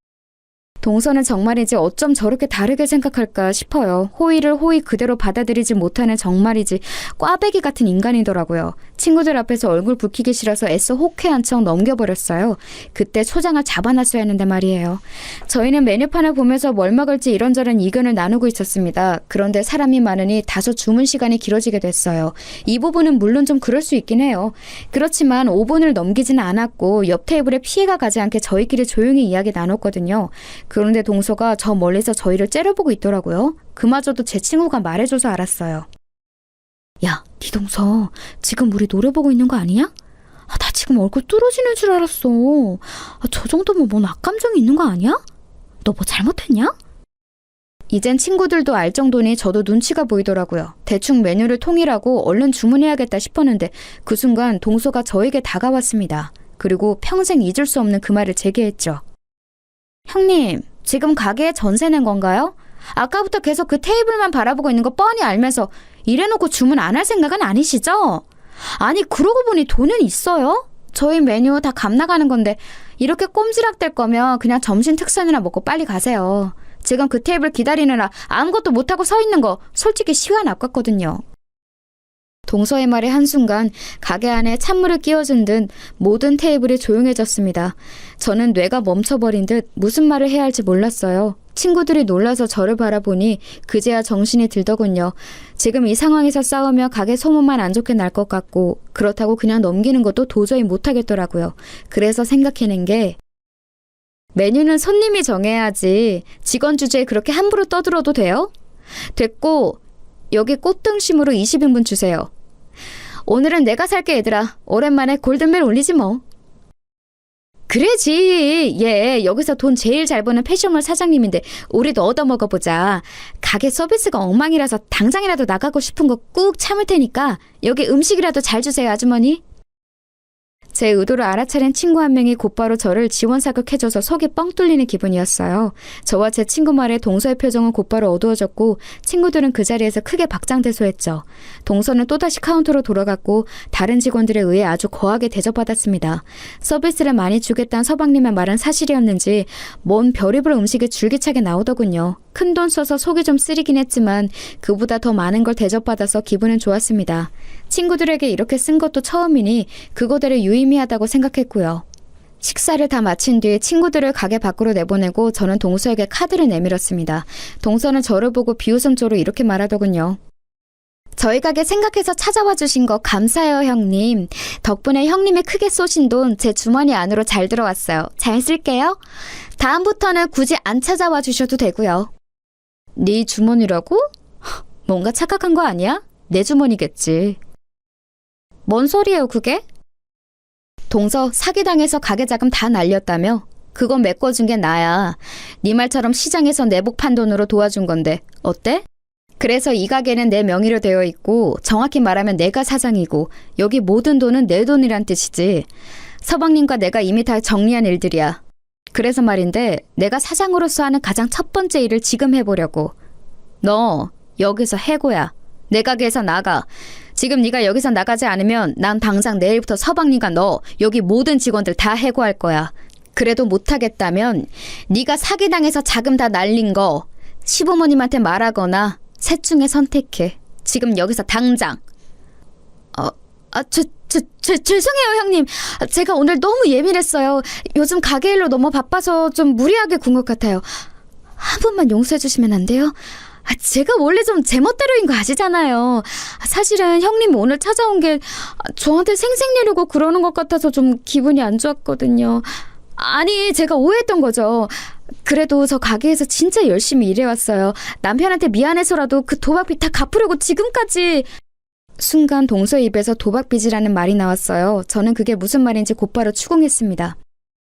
동서는 정말이지 어쩜 저렇게 다르게 생각할까 싶어요. 호의를 호의 그대로 받아들이지 못하는 정말이지 꽈배기 같은 인간이더라고요. 친구들 앞에서 얼굴 붉히기 싫어서 애써 호쾌한 척 넘겨버렸어요. 그때 초장을 잡아놨어야 했는데 말이에요. 저희는 메뉴판을 보면서 뭘 먹을지 이런저런 의견을 나누고 있었습니다. 그런데 사람이 많으니 다소 주문 시간이 길어지게 됐어요. 이 부분은 물론 좀 그럴 수 있긴 해요. 그렇지만 5분을 넘기지는 않았고 옆 테이블에 피해가 가지 않게 저희끼리 조용히 이야기 나눴거든요. 그런데 동서가 저 멀리서 저희를 째려보고 있더라고요. 그마저도 제 친구가 말해줘서 알았어요. 야, 네 동서 지금 우리 노래 보고 있는 거 아니야? 나 지금 얼굴 뚫어지는 줄 알았어. 저 정도면 뭔 악감정이 있는 거 아니야? 너 뭐 잘못했냐? 이젠 친구들도 알 정도니 저도 눈치가 보이더라고요. 대충 메뉴를 통일하고 얼른 주문해야겠다 싶었는데 그 순간 동서가 저에게 다가왔습니다. 그리고 평생 잊을 수 없는 그 말을 제기했죠. 형님, 지금 가게에 전세 낸 건가요? 아까부터 계속 그 테이블만 바라보고 있는 거 뻔히 알면서 이래놓고 주문 안 할 생각은 아니시죠? 아니, 그러고 보니 돈은 있어요? 저희 메뉴 다 값 나가는 건데 이렇게 꼼지락댈 거면 그냥 점심 특선이나 먹고 빨리 가세요. 지금 그 테이블 기다리느라 아무것도 못하고 서 있는 거 솔직히 시간 아깝거든요. 동서의 말에 한순간 가게 안에 찬물을 끼워준 듯 모든 테이블이 조용해졌습니다. 저는 뇌가 멈춰버린 듯 무슨 말을 해야 할지 몰랐어요. 친구들이 놀라서 저를 바라보니 그제야 정신이 들더군요. 지금 이 상황에서 싸우며 가게 소문만 안 좋게 날 것 같고 그렇다고 그냥 넘기는 것도 도저히 못하겠더라고요. 그래서 생각해낸 게 메뉴는 손님이 정해야지 직원 주제에 그렇게 함부로 떠들어도 돼요? 됐고 여기 꽃등심으로 20인분 주세요. 오늘은 내가 살게 얘들아. 오랜만에 골든벨 울리지 뭐. 그래지. 얘 여기서 돈 제일 잘 버는 패션몰 사장님인데 우리도 얻어먹어보자. 가게 서비스가 엉망이라서 당장이라도 나가고 싶은 거 꾹 참을 테니까 여기 음식이라도 잘 주세요 아주머니. 제 의도를 알아차린 친구 한 명이 곧바로 저를 지원사격해줘서 속이 뻥 뚫리는 기분이었어요. 저와 제 친구 말에 동서의 표정은 곧바로 어두워졌고 친구들은 그 자리에서 크게 박장대소했죠. 동서는 또다시 카운터로 돌아갔고 다른 직원들에 의해 아주 거하게 대접받았습니다. 서비스를 많이 주겠다는 서방님의 말은 사실이었는지 뭔 별의별 음식이 줄기차게 나오더군요. 큰돈 써서 속이 좀 쓰리긴 했지만 그보다 더 많은 걸 대접받아서 기분은 좋았습니다. 친구들에게 이렇게 쓴 것도 처음이니 그거대로 유의미하다고 생각했고요. 식사를 다 마친 뒤 친구들을 가게 밖으로 내보내고 저는 동서에게 카드를 내밀었습니다. 동서는 저를 보고 비웃음조로 이렇게 말하더군요. 저희 가게 생각해서 찾아와 주신 거 감사해요 형님. 덕분에 형님이 크게 쏘신 돈 제 주머니 안으로 잘 들어왔어요. 잘 쓸게요. 다음부터는 굳이 안 찾아와 주셔도 되고요. 네 주머니라고? 뭔가 착각한 거 아니야? 내 주머니겠지. 뭔 소리예요 그게? 동서 사기당해서 가게 자금 다 날렸다며? 그건 메꿔준 게 나야. 네 말처럼 시장에서 내복 판 돈으로 도와준 건데 어때? 그래서 이 가게는 내 명의로 되어 있고 정확히 말하면 내가 사장이고 여기 모든 돈은 내 돈이란 뜻이지. 서방님과 내가 이미 다 정리한 일들이야. 그래서 말인데 내가 사장으로서 하는 가장 첫 번째 일을 지금 해보려고. 너 여기서 해고야. 내 가게에서 나가. 지금 네가 여기서 나가지 않으면 난 당장 내일부터 서방님과 너 여기 모든 직원들 다 해고할 거야. 그래도 못하겠다면 네가 사기당해서 자금 다 날린 거 시부모님한테 말하거나 셋 중에 선택해. 지금 여기서 당장. 죄송해요 형님. 제가 오늘 너무 예민했어요. 요즘 가게 일로 너무 바빠서 좀 무리하게 군 것 같아요. 한 번만 용서해 주시면 안 돼요? 제가 원래 좀 제멋대로인 거 아시잖아요. 사실은 형님 오늘 찾아온 게 저한테 생색내려고 그러는 것 같아서 좀 기분이 안 좋았거든요. 아니, 제가 오해했던 거죠. 그래도 저 가게에서 진짜 열심히 일해왔어요. 남편한테 미안해서라도 그 도박빚 다 갚으려고 지금까지. 순간 동서의 입에서 도박빚이라는 말이 나왔어요. 저는 그게 무슨 말인지 곧바로 추궁했습니다.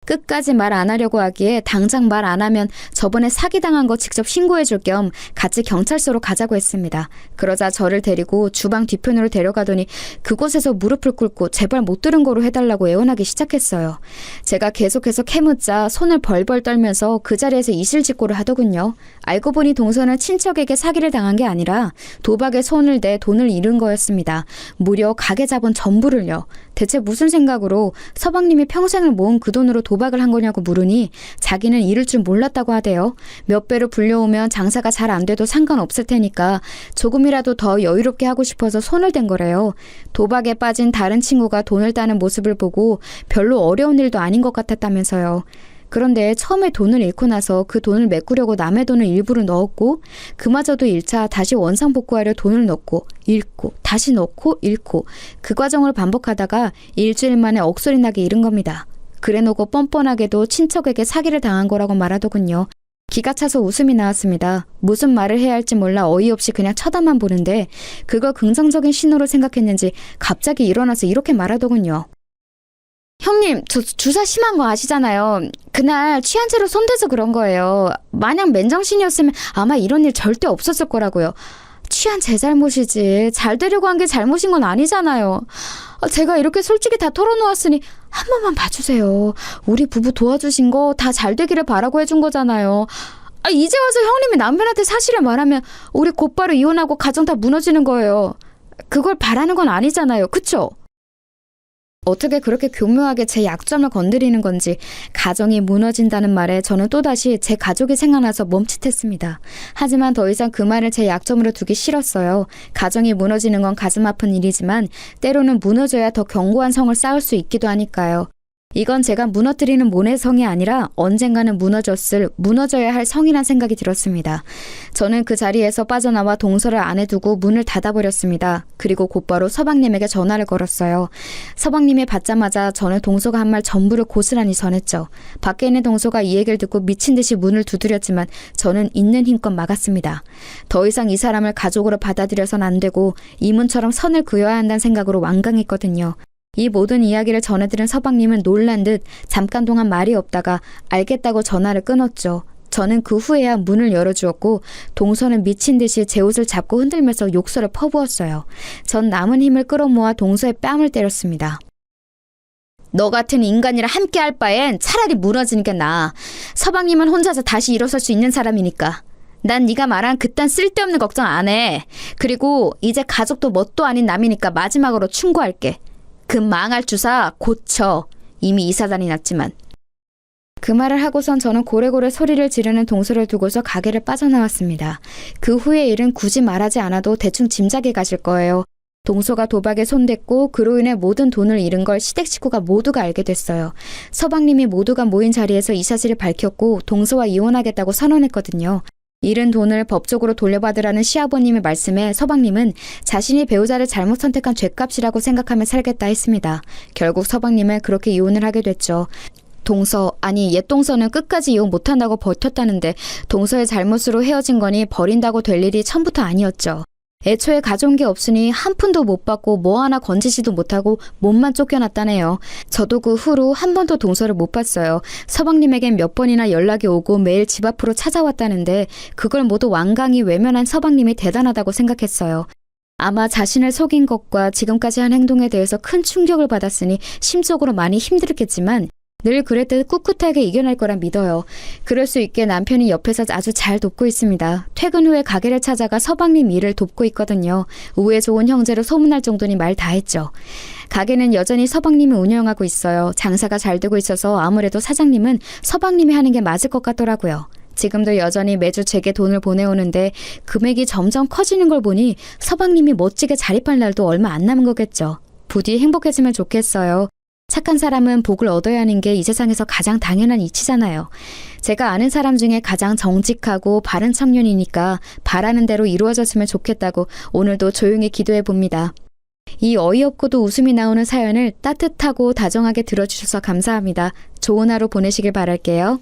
끝까지 말 안 하려고 하기에 당장 말 안 하면 저번에 사기당한 거 직접 신고해 줄 겸 같이 경찰서로 가자고 했습니다. 그러자 저를 데리고 주방 뒤편으로 데려가더니 그곳에서 무릎을 꿇고 제발 못 들은 거로 해달라고 애원하기 시작했어요. 제가 계속해서 캐묻자 손을 벌벌 떨면서 그 자리에서 이실직고를 하더군요. 알고 보니 동서는 친척에게 사기를 당한 게 아니라 도박에 손을 대 돈을 잃은 거였습니다. 무려 가게 자본 전부를요. 대체 무슨 생각으로 서방님이 평생을 모은 그 돈으로 도박을 한 거냐고 물으니 자기는 잃을 줄 몰랐다고 하대요. 몇 배로 불려오면 장사가 잘 안 돼도 상관없을 테니까 조금이라도 더 여유롭게 하고 싶어서 손을 댄 거래요. 도박에 빠진 다른 친구가 돈을 따는 모습을 보고 별로 어려운 일도 아닌 것 같았다면서요. 그런데 처음에 돈을 잃고 나서 그 돈을 메꾸려고 남의 돈을 일부러 넣었고 그마저도 1차 다시 원상복구하려 돈을 넣고 잃고 다시 넣고 잃고 그 과정을 반복하다가 일주일 만에 억소리 나게 잃은 겁니다. 그래놓고 뻔뻔하게도 친척에게 사기를 당한 거라고 말하더군요. 기가 차서 웃음이 나왔습니다. 무슨 말을 해야 할지 몰라 어이없이 그냥 쳐다만 보는데 그걸 긍정적인 신호로 생각했는지 갑자기 일어나서 이렇게 말하더군요. 형님, 저 주사 심한 거 아시잖아요. 그날 취한 채로 손대서 그런 거예요. 만약 맨정신이었으면 아마 이런 일 절대 없었을 거라고요. 취한 제 잘못이지. 잘 되려고 한 게 잘못인 건 아니잖아요. 제가 이렇게 솔직히 다 털어놓았으니 한 번만 봐주세요. 우리 부부 도와주신 거 다 잘 되기를 바라고 해준 거잖아요. 이제 와서 형님이 남편한테 사실을 말하면 우리 곧바로 이혼하고 가정 다 무너지는 거예요. 그걸 바라는 건 아니잖아요. 그쵸? 어떻게 그렇게 교묘하게 제 약점을 건드리는 건지 가정이 무너진다는 말에 저는 또다시 제 가족이 생각나서 멈칫했습니다. 하지만 더 이상 그 말을 제 약점으로 두기 싫었어요. 가정이 무너지는 건 가슴 아픈 일이지만 때로는 무너져야 더 견고한 성을 쌓을 수 있기도 하니까요. 이건 제가 무너뜨리는 모내성이 아니라 언젠가는 무너져야 할 성이란 생각이 들었습니다. 저는 그 자리에서 빠져나와 동서를 안에 두고 문을 닫아버렸습니다. 그리고 곧바로 서방님에게 전화를 걸었어요. 서방님이 받자마자 저는 동서가 한 말 전부를 고스란히 전했죠. 밖에 있는 동서가 이 얘기를 듣고 미친 듯이 문을 두드렸지만 저는 있는 힘껏 막았습니다. 더 이상 이 사람을 가족으로 받아들여선 안 되고 이문처럼 선을 그어야 한다는 생각으로 완강했거든요. 이 모든 이야기를 전해들은 서방님은 놀란 듯 잠깐 동안 말이 없다가 알겠다고 전화를 끊었죠. 저는 그 후에야 문을 열어주었고 동서는 미친 듯이 제 옷을 잡고 흔들면서 욕설을 퍼부었어요. 전 남은 힘을 끌어모아 동서의 뺨을 때렸습니다. 너 같은 인간이랑 함께 할 바엔 차라리 무너지는 게 나아. 서방님은 혼자서 다시 일어설 수 있는 사람이니까. 난 네가 말한 그딴 쓸데없는 걱정 안 해. 그리고 이제 가족도 뭣도 아닌 남이니까 마지막으로 충고할게. 그 망할 주사 고쳐. 이미 이사단이 났지만. 그 말을 하고선 저는 고래고래 소리를 지르는 동서를 두고서 가게를 빠져나왔습니다. 그 후의 일은 굳이 말하지 않아도 대충 짐작이 가실 거예요. 동서가 도박에 손댔고 그로 인해 모든 돈을 잃은 걸 시댁 식구가 모두가 알게 됐어요. 서방님이 모두가 모인 자리에서 이 사실을 밝혔고 동서와 이혼하겠다고 선언했거든요. 잃은 돈을 법적으로 돌려받으라는 시아버님의 말씀에 서방님은 자신이 배우자를 잘못 선택한 죗값이라고 생각하며 살겠다 했습니다. 결국 서방님은 그렇게 이혼을 하게 됐죠. 옛 동서는 끝까지 이혼 못한다고 버텼다는데 동서의 잘못으로 헤어진 거니 버린다고 될 일이 처음부터 아니었죠. 애초에 가져온 게 없으니 한 푼도 못 받고 뭐 하나 건지지도 못하고 몸만 쫓겨났다네요. 저도 그 후로 한 번도 동서를 못 봤어요. 서방님에겐 몇 번이나 연락이 오고 매일 집 앞으로 찾아왔다는데 그걸 모두 완강히 외면한 서방님이 대단하다고 생각했어요. 아마 자신을 속인 것과 지금까지 한 행동에 대해서 큰 충격을 받았으니 심적으로 많이 힘들었겠지만 늘 그랬듯 꿋꿋하게 이겨낼 거라 믿어요. 그럴 수 있게 남편이 옆에서 아주 잘 돕고 있습니다. 퇴근 후에 가게를 찾아가 서방님 일을 돕고 있거든요. 우애 좋은 형제로 소문날 정도니 말 다 했죠. 가게는 여전히 서방님이 운영하고 있어요. 장사가 잘 되고 있어서 아무래도 사장님은 서방님이 하는 게 맞을 것 같더라고요. 지금도 여전히 매주 제게 돈을 보내오는데 금액이 점점 커지는 걸 보니 서방님이 멋지게 자립할 날도 얼마 안 남은 거겠죠. 부디 행복해지면 좋겠어요. 착한 사람은 복을 얻어야 하는 게 이 세상에서 가장 당연한 이치잖아요. 제가 아는 사람 중에 가장 정직하고 바른 청년이니까 바라는 대로 이루어졌으면 좋겠다고 오늘도 조용히 기도해 봅니다. 이 어이없고도 웃음이 나오는 사연을 따뜻하고 다정하게 들어주셔서 감사합니다. 좋은 하루 보내시길 바랄게요.